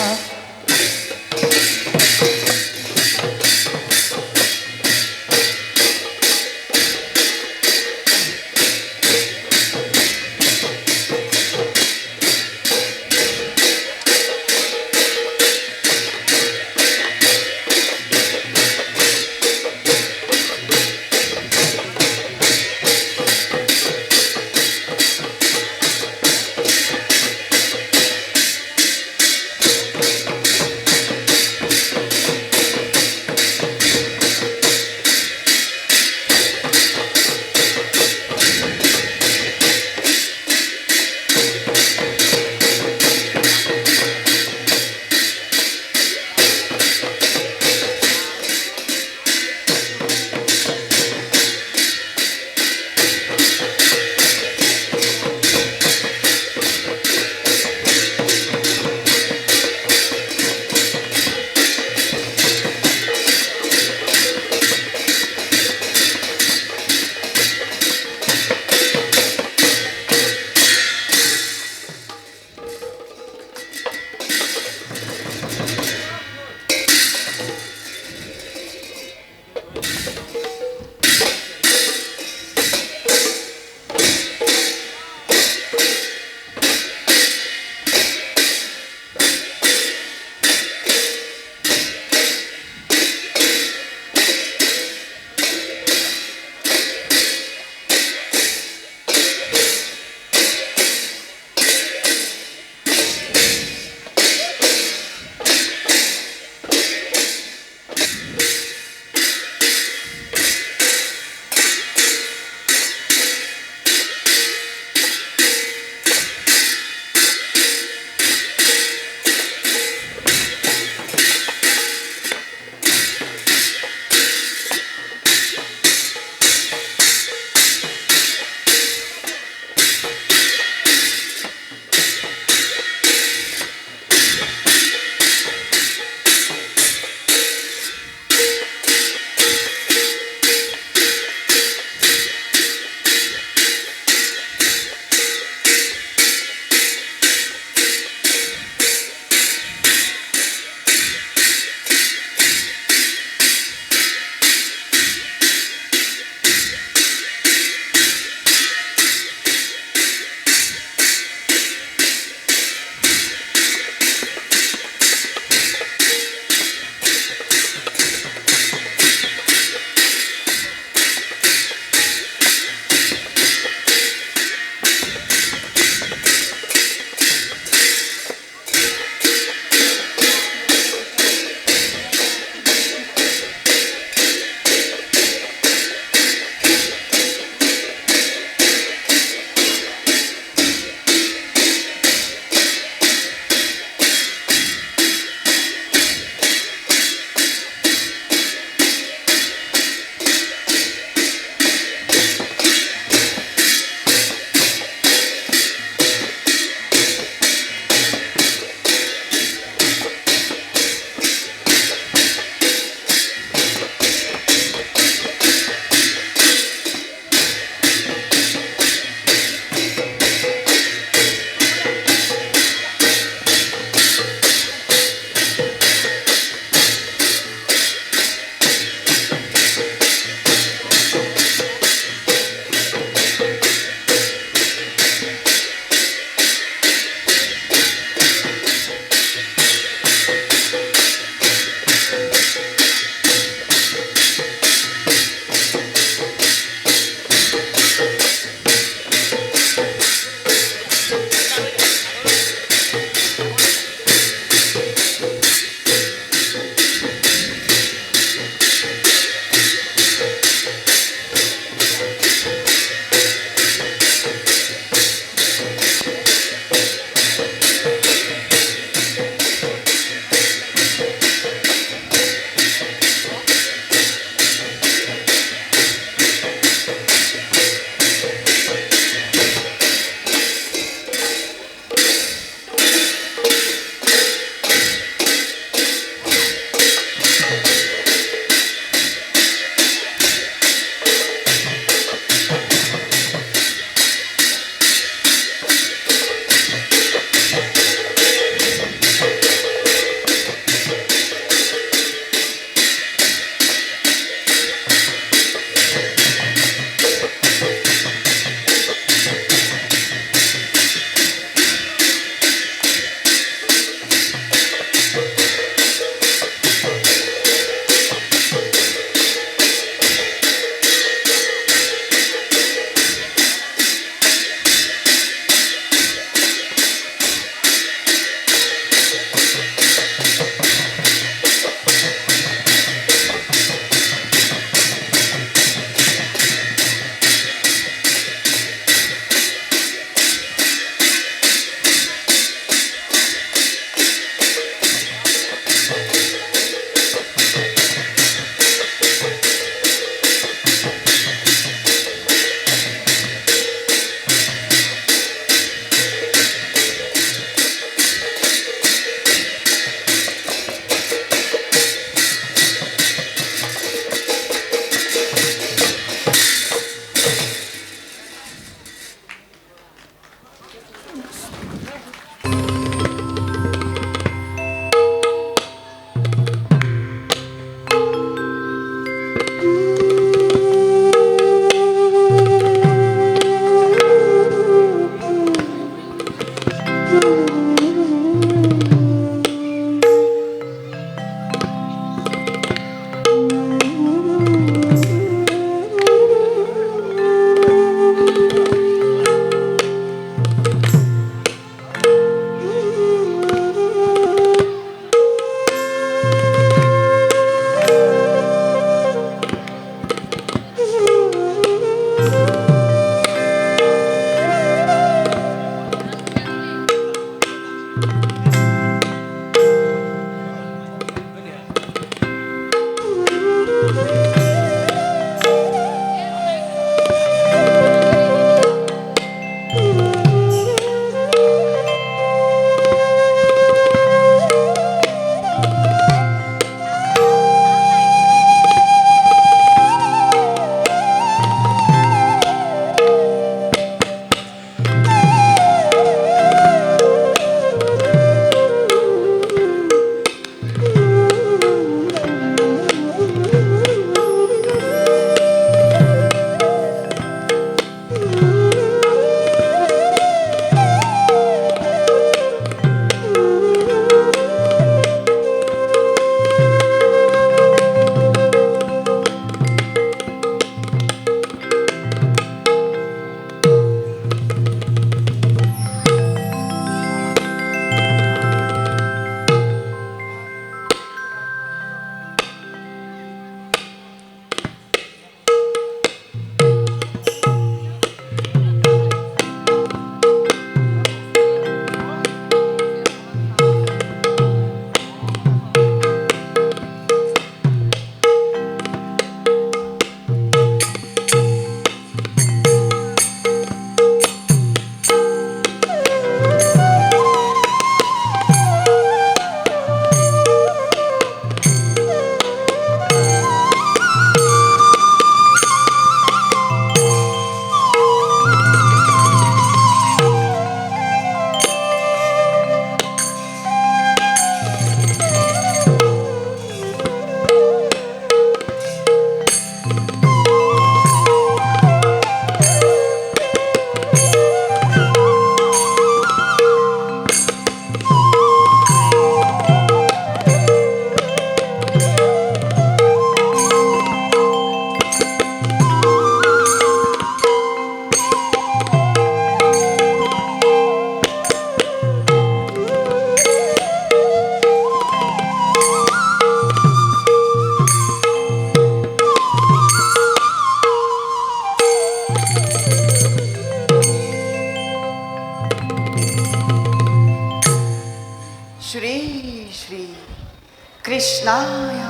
কৃষ্ণায়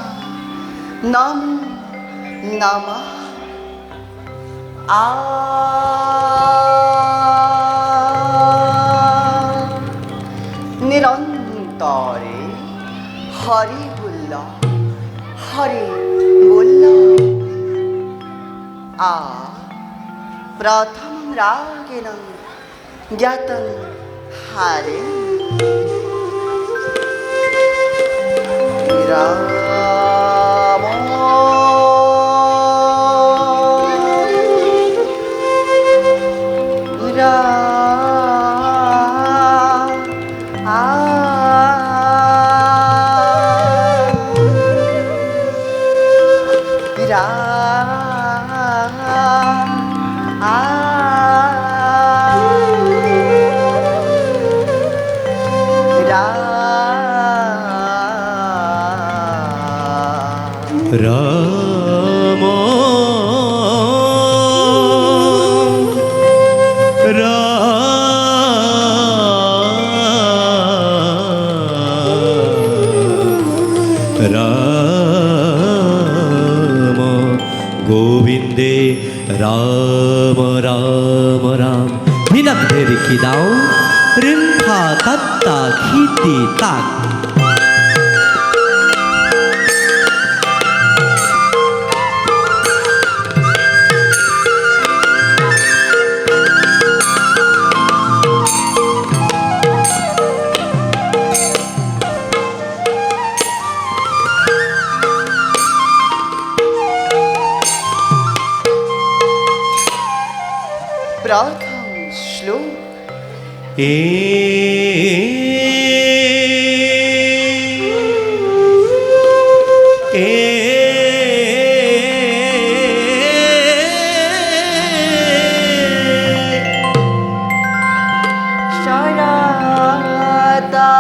নমো নমঃ। নিরন্তরে হরি বলল হরি বলল। প্রথম রাগেন জ্ঞাতং হারে রাম রাম রাম গোবিন্দে রাম রাম রাম ভিনগ্ধের কি দাও ঋন্ধা তত্তা খিতি তাক প্রথম শ্লোক শরদা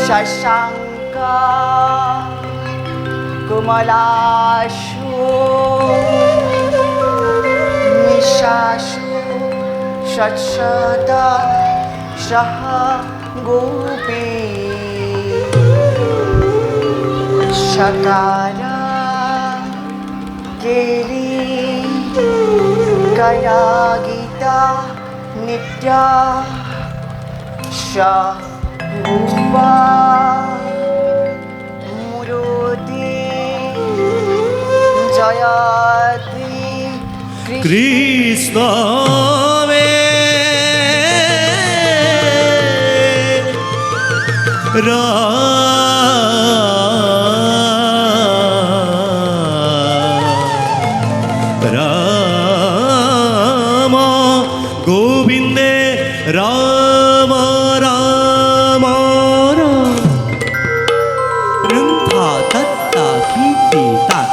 শশাঙ্কা কুমলাশু নিশাশু সৎসদা সহ গোপী সকারা কেলি গয়া গীতা নিত্যা সগুবা মুরতি জয়তি কৃষ্ণ মে রাম গোবিন্দে রাম রাম রাম ঋন্ধা তত্তা খিতি তাক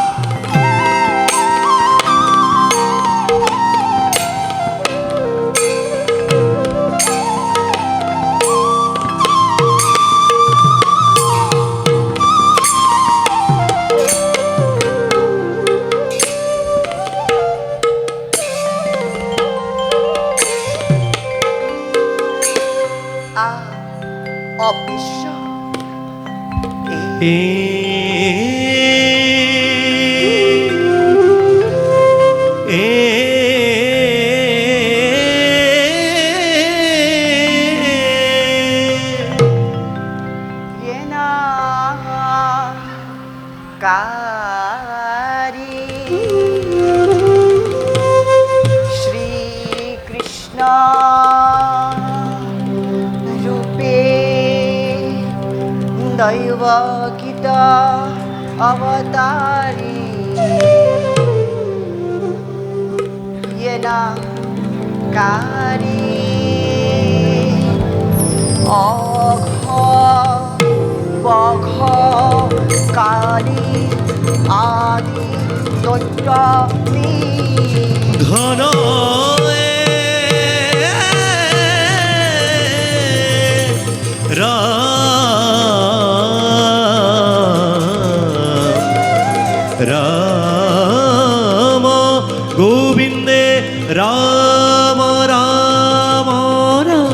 অবিশ্ব কারি শ্রীকৃষ্ণ রূপে দৈবকিতা অবতারি কারি অঘ বঘ কালী আদি দৈত্যানি ঘন রাম গোবিন্দে রাম রাম রাম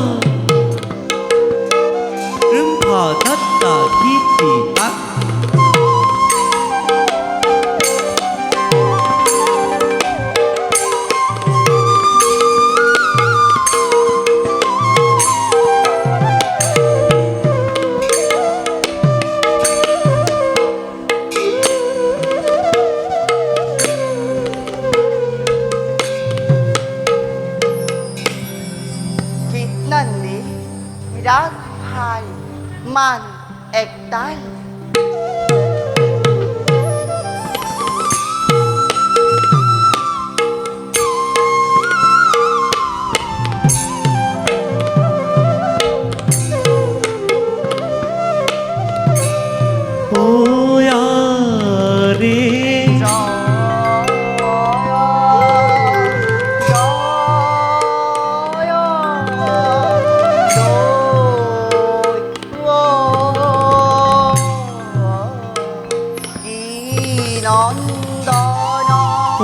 মান একতাল ও আরে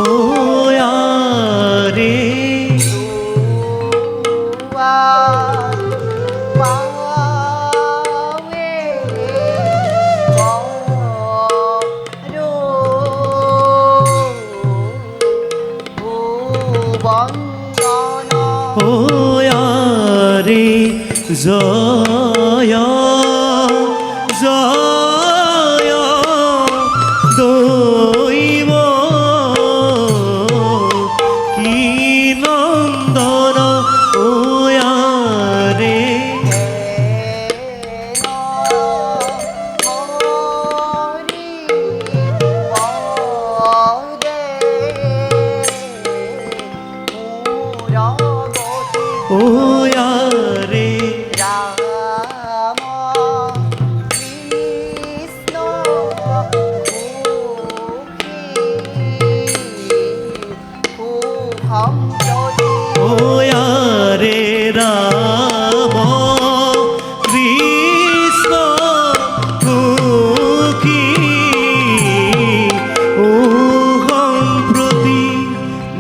ও আরে ও আরে জয় জয় দৈব কি নন্দন ও আরে ও আরে ও আরে রাম কৃষ্ণ মুখী ও সম্প্রতি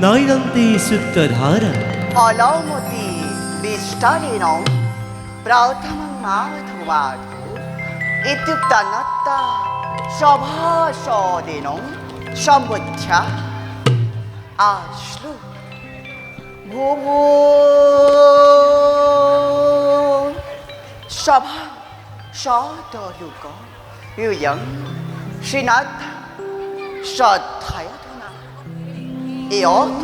নৈনন্তি সূত্রধারা অলমতি বিষ্টারেণ প্রথমং মাধবাধু ইত্যুক্তান্নত্তা সভাসদেন সম্বুদ্ধা আশ্লু ভূভূ সভা সতলোক ইয়ং শ্রীনাথ শ্রদ্ধায়তনা এ অর্থ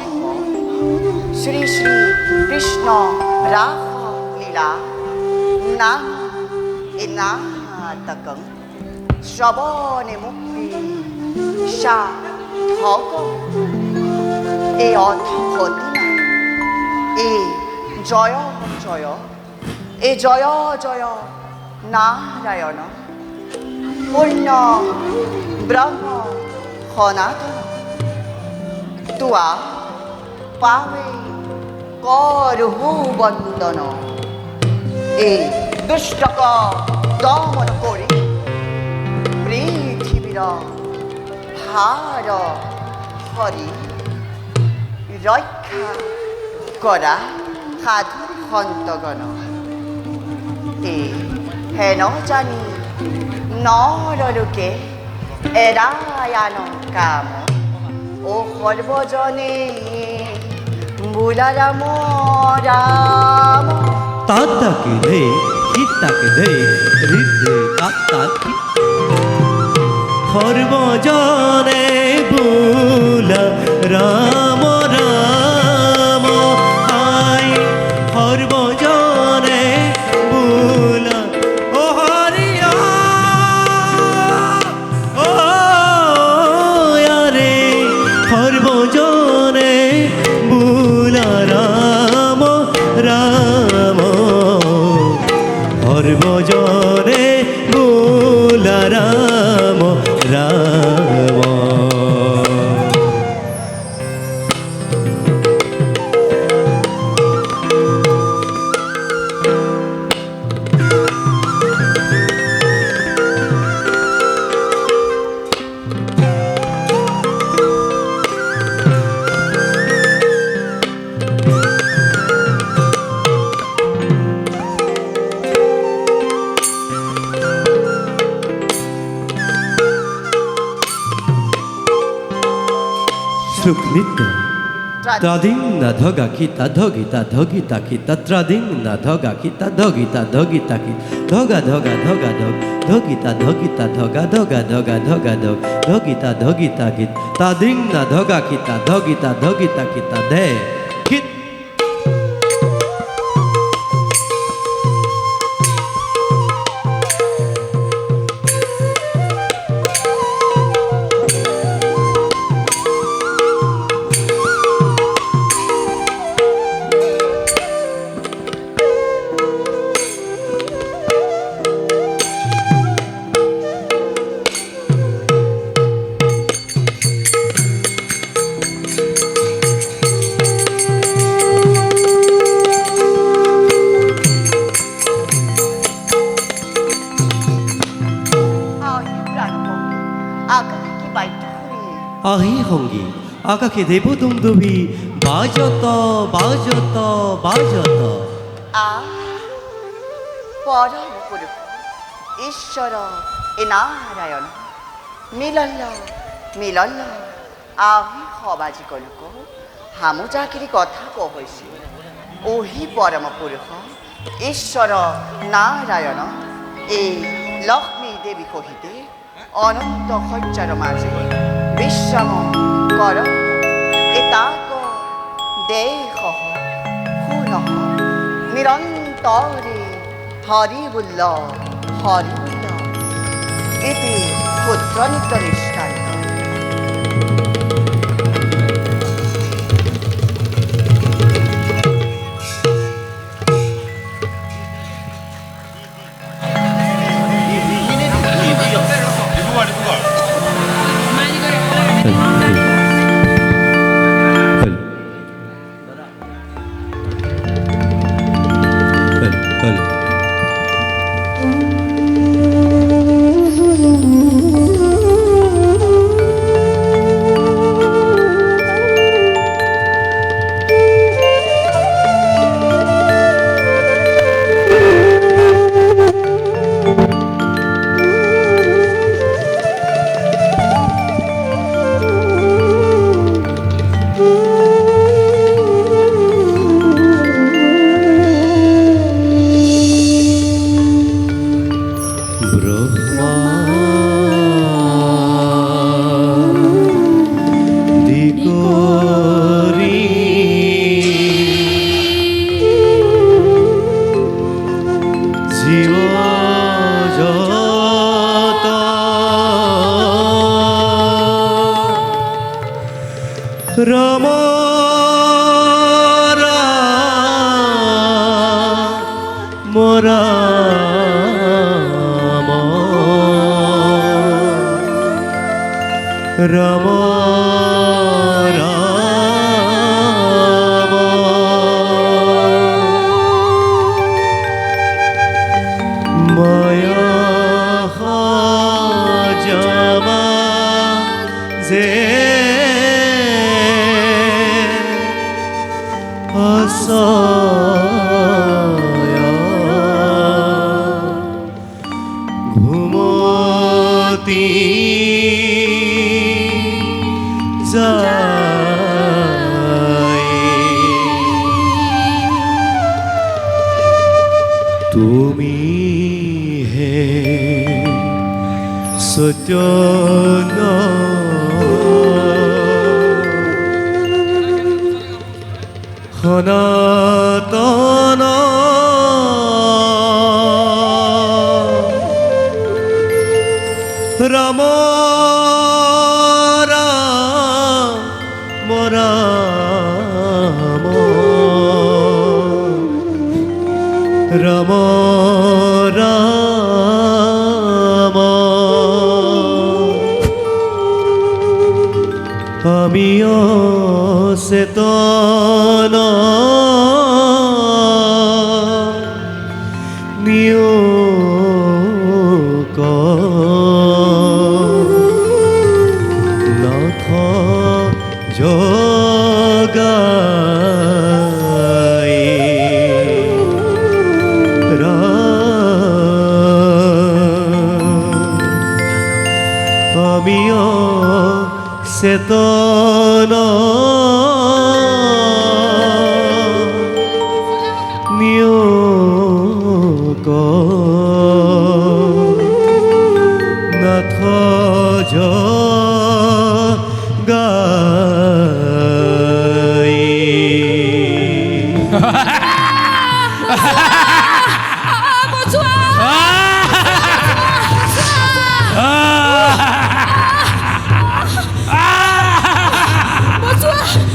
শ্রী শ্রী কৃষ্ণ রাস লীলা নাম এ নাটকং শ্রবণে মুক্তি সাধক এ অর্থ হতে না এ জয় জয় এ জয় জয় নারায়ণ পূর্ণ ব্রহ্ম সনাতন তুয়া পাবে করহু বন্দন এই দুষ্টক দমন করে পৃথিবীর ভার হরি রক্ষা করা সাধু সন্তগণ এই হেন জানি নরলোকে এৰায়ান কাম ও সর্বজনে বুলারাম রাম তাতাকে দে হিতাকে দে হৃদে তাতাকে সর্বজনে বুলা রাম রাম আই সর্বজনে বুলা ও হরিয়া ও আরে সর্বজনে বুলা রাম রাম সর্বজনে বুলা রাম রাম শ্লোক নৃত্য ত্রাদিং না ধগা খিতা ধগিতা ধগিতা খিতা ত্রাদিং না ধগা খিতা ধগিতা ধগিতা কি ধগা ধগা ধগা ধগ ধগিতা ধগিতা ধগা ধগা ধগা ধগা ধগ ধগিতা ধগিতা গীত তাদিং না ধগা খিতা ধগিতা ধগিতা খিতা দে খিত আহি সঙ্গী আকাশে দেবদুমদুভি বাজত বাজত বাজত পরম পুরুষ ঈশ্বর এ নারায়ণ মিলল মিলল আহি হবাজি কলুক হামু চাকিরি কথা কহৈছি ওহি পরম পুরুষ ঈশ্বর নারায়ণ এই লক্ষ্মী দেবী কহিতে অনন্ত শয্যার মাঝে বিশ্রাম কর এ তাক দেহ শুন নিরন্তরে হরিবুল্ল হরিবুল্ল এতে পুত্র নিত্য দৃষ্টান্ত রাম রাম রাম রাম মায়া জামা যে ঘুমতি যায় তুমি হে সত্য সনাতন রাম রাম রাম রাম রাম আমিও চেতন নিয়োগ নাথ জগাই আমিও চেতন নিয়োগ নাথ জগাই বচোৱা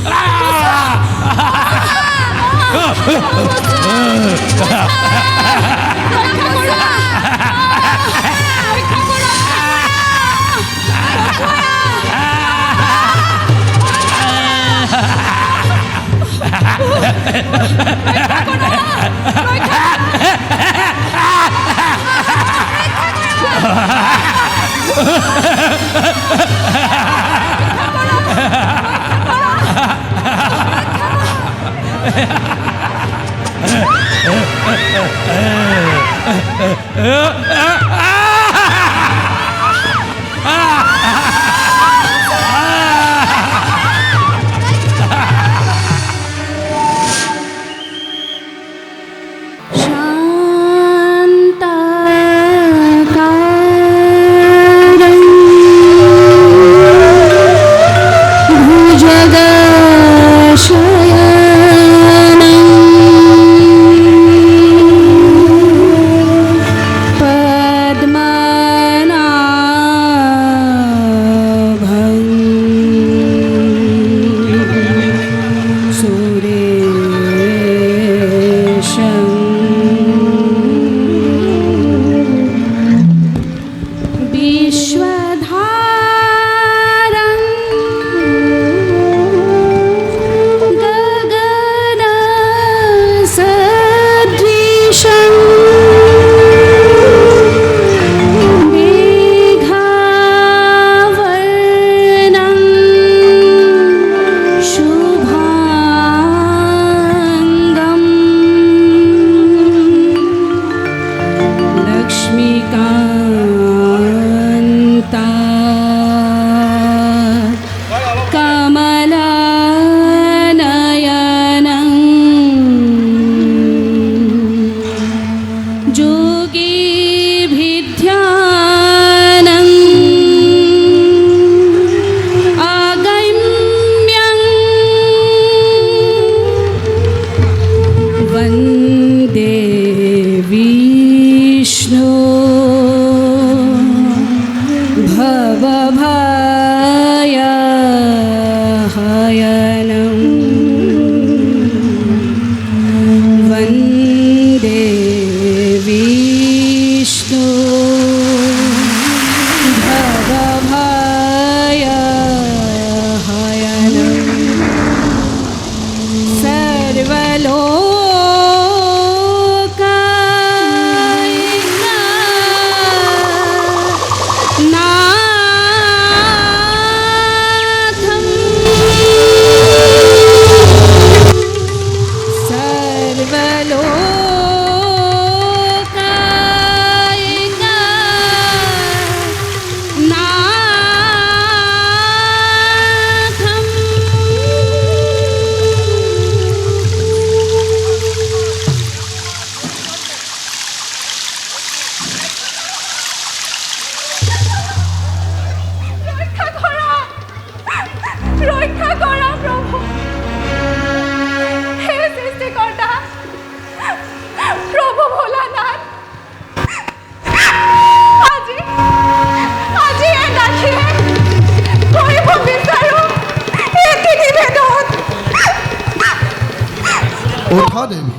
উঠা দেৱী,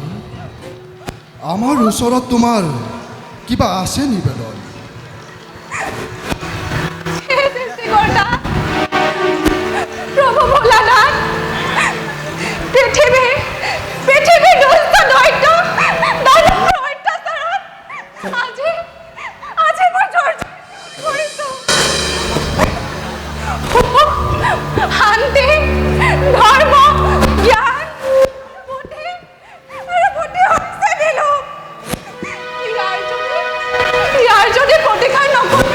আমাৰ ওচৰত তোমাৰ কিবা আছে নিবেদন? প্ৰভু ভোলানাথ, পৃথিৱীৰ দুষ্ট দৈত্য দানৱৰ অত্যাচাৰত আজি মই জৰ্জৰিত হৈছোঁ। শান্তি, ধৰ্ম, জ্ঞান, বুদ্ধি হৈছে বিলোপ। ইয়াৰ যদি প্ৰতিকাৰ নকৰোঁ,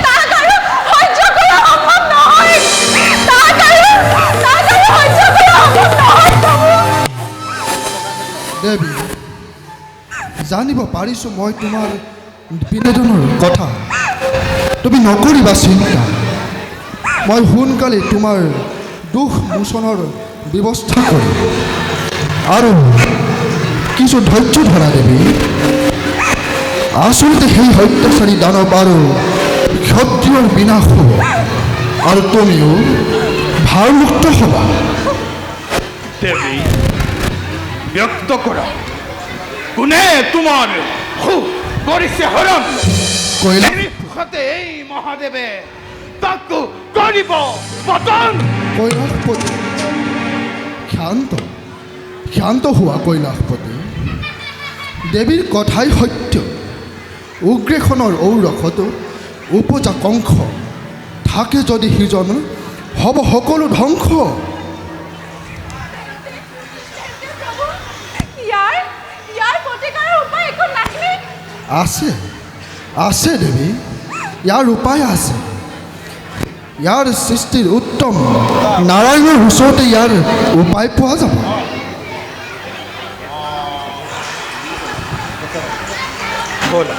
তাক আৰু সহ্য কৰা সম্ভৱ নহয়। দেৱী, জানিব পাৰিছোঁ মই তোমাৰ বিনোদনৰ কথা। তুমি নকৰিবা চিন্তা, মই সোনকালে তোমাৰ দুখ মোচনৰ ব্যৱস্থা কৰিম। আৰু কিছু ধৈৰ্য ধৰা দেৱী। আচলতে সেই অত্যাচাৰী দানৱ আৰু ক্ষত্ৰিয়ৰ বিনাশ হ'ব, আৰু তুমিও ভাৰমুক্ত হ'বা। দেৱী, ব্যক্ত কৰা, কোনে তোমাৰ সুখ কৰিছে হৰণ? এই মহাদেৱে তাকো কৰিব পতন। কৈলাশপতি, ক্ষান্ত হোৱা কৈলাশপতি। দেৱীৰ কথাই সত্য। উগ্ৰেখনৰ ঔৰসতো উপজা কংস থাকে যদি সিজন হ'ব সকলো ধ্বংস। আছে আছে দেৱী, ইয়াৰ উপায় আছে। ইয়াৰ সৃষ্টিৰ উত্তম নাৰায়ণৰ ওচৰতে ইয়াৰ উপায় পোৱা যাব। ব'লা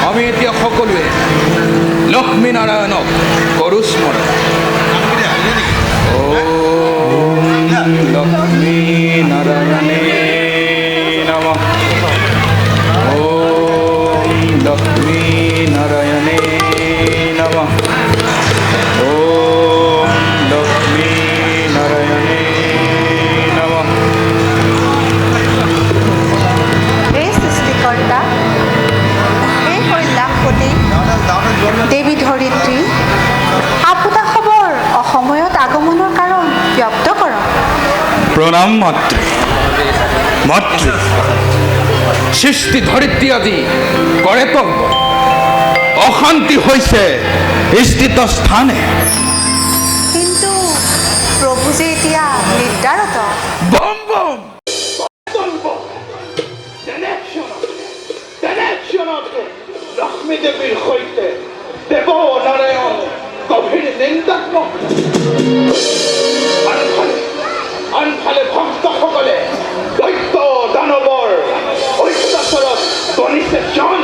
আমি এতিয়া সকলোৱে লক্ষ্মী নাৰায়ণক কৰোঁ স্মৰণ। ওম লক্ষ্মী নাৰায়ণে নমঃ। ওম লক্ষ্মী নাৰায়ণে নমঃ। ওম লক্ষ্মী নাৰায়ণে নমঃ। হে সৃষ্টিকৰ্তা, হে কল্যাণপতি দেৱী ধৰিত্ৰী, আপোনাৰ খবৰ অসময়ত আগমনৰ কাৰণ ব্যক্ত কৰক। প্ৰণাম মাতৃ। মাতৃ সৃষ্টি ধৰিত্ৰী আজি কৰে তংগ, অশান্তি হৈছে স্থিত স্থানে। কিন্তু প্ৰভু যে এতিয়া নিৰ্ধাৰত। বম বম লক্ষ্মী দেৱীৰ সৈতে দেৱ নাৰায়ণ গভীৰ নিন্দাত্মক। আনফালে ভক্তসকলে দৈত্য দানৱৰ অত্যাচাৰত বনিছে জন।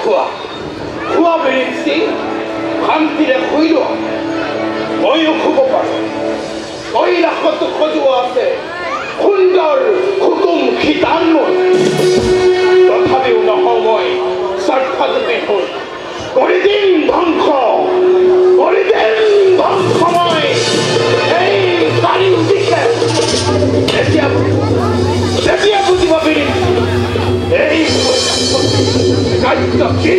খোৱা বেৰিছি শান্তিৰে শুই লোৱা, ময়ো শুব পাৰোঁ। কৈলাসতো সজোৱা আছে সুন্দৰ হুকুম শীতান মোৰ। তথাপিও নহওঁ মই স্বাৰ্থজীৱী হৈ কৰি দিম ধ্বংস, কৰি দিম ধ্বংস মই এই চাৰিও দিশে। তেতিয়া বুজিব পাৰিম এই কাৰ্য কি।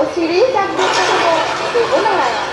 অচিৰেই জাগ্ৰত হ'ব দেৱনাৰায়ণ।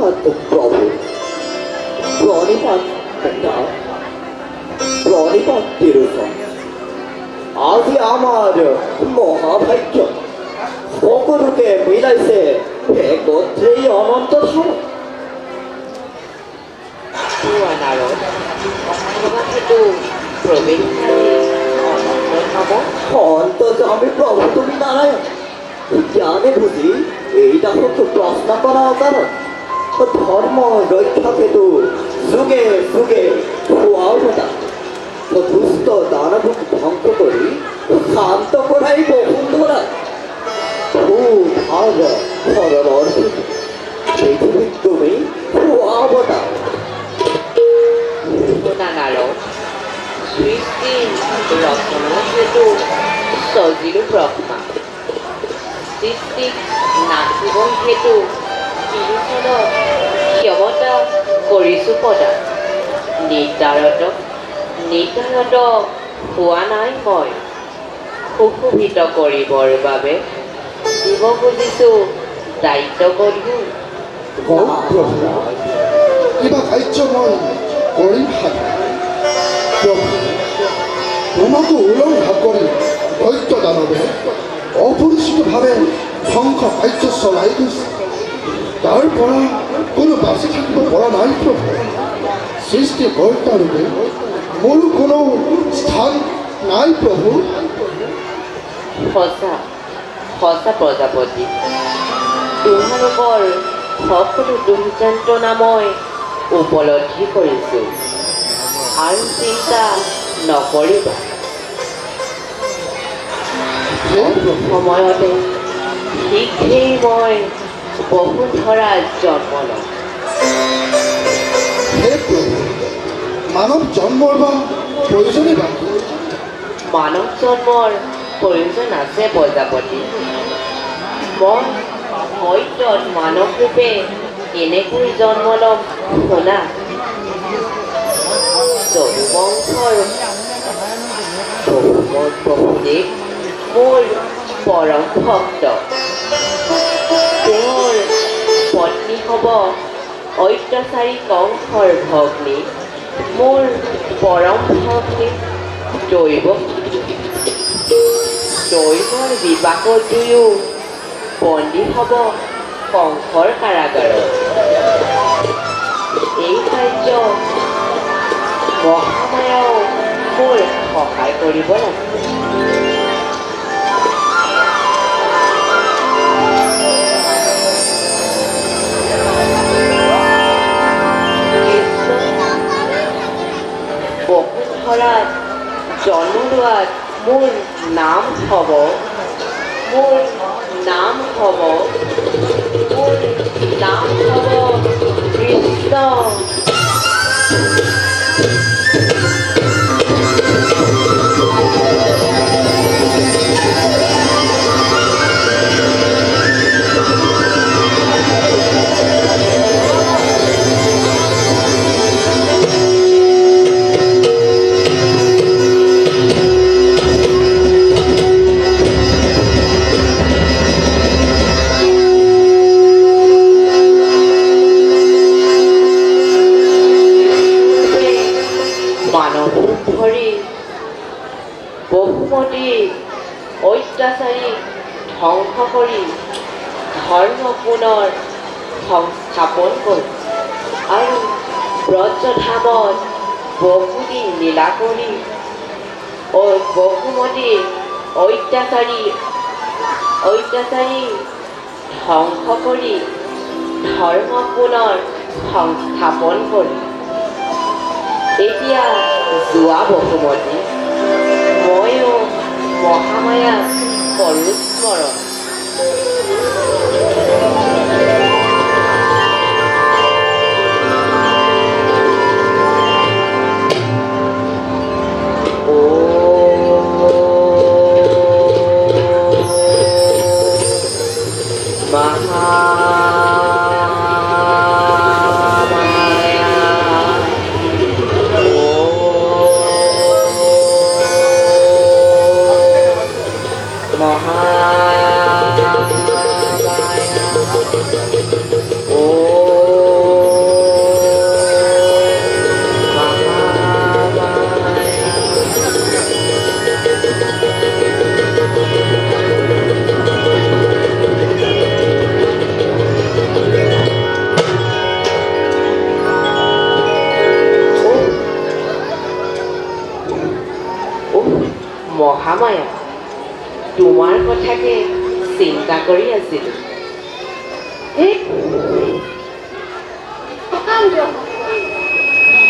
প্রণিপাত প্রভু, প্রণিপাত পিতা, প্রণিপাত তিরুপতি। আজি আমার মহাভাগ্য, সকলোকে মিলাইছে একত্রেই অনন্ত ধাম। নারদ অক্ষমাকেতু প্রবেশ অন্তত আমি প্রভু তুমি নারায়ণ জ্ঞানে বুঝি এইটা হচ্ছে প্রশ্ন করা কারণ ধর্ম রক্ষা কেতু যুগে যুগে অবদান দুস্থ দানবুক ধ্বংস করি শান্ত করাই বসুন্ধরা খুব ভাগ সরল অর্থিত পৃথিবীর তুমি অবদান। নারদ সৃষ্টি রচনা হেতু সজিলো ব্ৰহ্মা, সৃষ্টি নাচিব হেতু তিনিখন ক্ষমতা কৰিছোঁ প্ৰদান। নিৰ্ধাৰত হোৱা নাই মই, সুশোভিত কৰিবৰ বাবে দিব খুজিছোঁ দায়িত্ব কৰিও। কিবা কাৰ্য মই কৰিম তোমাকো উলংঘা কৰি দৈত্য দানৱে অপৰিচিতভাৱে ধ্বংস কাৰ্য চলাই গৈছে। তাৰ পৰা কোনো বাচি থাকিব পৰা নাই প্ৰভু। সৃষ্টিকৰ্তাৰূপে মোৰো কোনো স্থান নাই প্ৰভু। সঁচা সঁচা প্ৰজাপতি, তোমালোকৰ সকলো দুখ যন্ত্ৰণা মই উপলব্ধি কৰিছোঁ আৰু চিন্তা নকৰিবা। সময়তে শীঘ্ৰেই মই বসুন্ধৰাত জন্ম ল'ম। মানৱ জন্মৰ বা প্ৰয়োজনে বা মানৱ জন্মৰ প্ৰয়োজন আছে প্ৰজাপতি। মই সত্যত মানৱ ৰূপে কেনেকৈ জন্ম ল'ম শুনা। যদুবংশৰ বহুদেৱ মোৰ পৰম ভক্ত। তেওঁৰ পত্নী হ'ব অত্যাচাৰী কংসৰ ভগ্নী, মোৰ পৰম ভগ্নী দৈৱৰ বিবাহত দুয়ো বন্দী হ'ব কংসৰ কাৰাগাৰত। এই কাৰ্য মহামায়াও মোৰ সহায় কৰিব লাগিব। বসুন্ধৰাত জন্ম লোৱাত মোৰ নাম হ'ব কৃষ্ণ। বহুমতী অত্যাচাৰী ধ্বংস কৰি ধৰ্ম পুনৰ সংস্থাপন কৰি আৰু ব্ৰজধামত বহুদিন লীলা কৰি বহুমতী অত্যাচাৰী ধ্বংস কৰি ধৰ্ম পুনৰ সংস্থাপন কৰি এতিয়া যোৱা বহুমতী ময়ো মহামায়া কৰো স্মৰণ। Oh মহামায়া তোমাৰ কথাকে চিন্তা কৰি আছিলোঁ।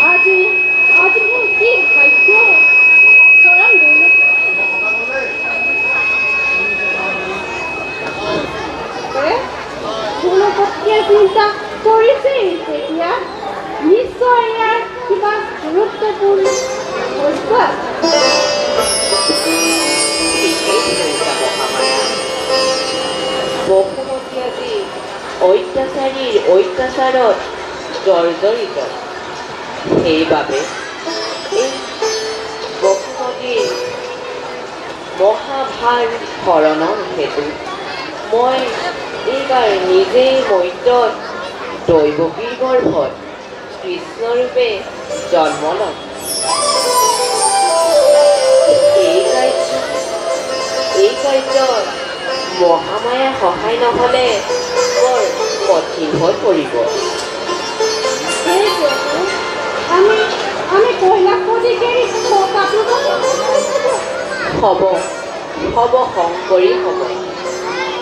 আজি মোৰ কি ভাগ্য চৰণ গৌৰৱ। গুণপতিয়ে চিন্তা কৰিছে এতিয়া নিশ্চয় ইয়াৰ কিবা গুৰুত্বপূৰ্ণ বস্তু আছে। বসুমতী আজি অত্যাচাৰীৰ অত্যাচাৰত জৰ্জৰিত। সেইবাবে এই বসুমতীৰ মহাভাৰ হৰণৰ হেতু মই এইবাৰ নিজেই মৰ্ত্যত দৈৱকীৰ গৰ্ভত কৃষ্ণৰূপে জন্ম ল'ম। এই কাৰ্যত মহামায়াৰ সহায় নহ'লে বৰ কঠিন হৈ পৰিব। আমি কৈলাসপতিকেই হ'ব শংকৰী হ'ব।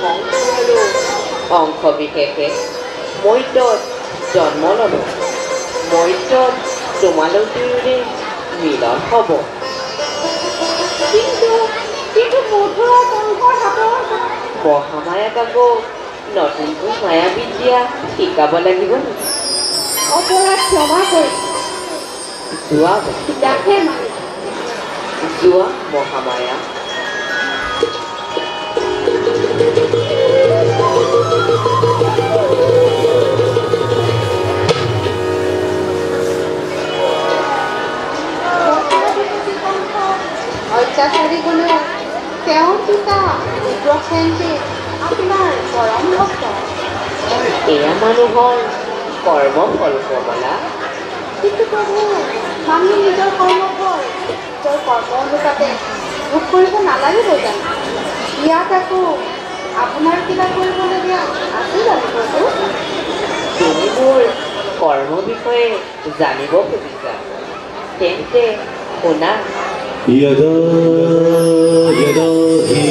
শংকৰো অংশ বিশেষে মৰ্ত্যত জন্ম ল'ব। মৰ্ত্যত তোমালোক দুয়োৰে মিলন হ'ব। কিন্তু মথুৰা কংসৰ হাতৰ মহামায়াক আকৌ নতুনকৈ মায়া বিদ্যা শিকাব লাগিব নেকি? অপৰাধ ক্ষমা কৰি যোৱা মহামায়া। অত্যাচাৰী গ'লে তেওঁৰ পিতা উগ্ৰসেনকে আপোনাৰ পৰম ভক্ত। এয়া মানুহৰ কৰ্মফল কমলা। কিন্তু প্ৰভু মানুহ নিজৰ কৰ্মফল নিজৰ কৰ্ম অনুপাতে ভোগ কৰিব নালাগিব জানো? ইয়াত আকৌ আপোনাৰ কিবা কৰিবলগীয়া আছে জানো প্ৰভু? তুমি মোৰ কৰ্ম বিষয়ে জানিব খুজিছা তেন্তে শুনা। यदा यदा हि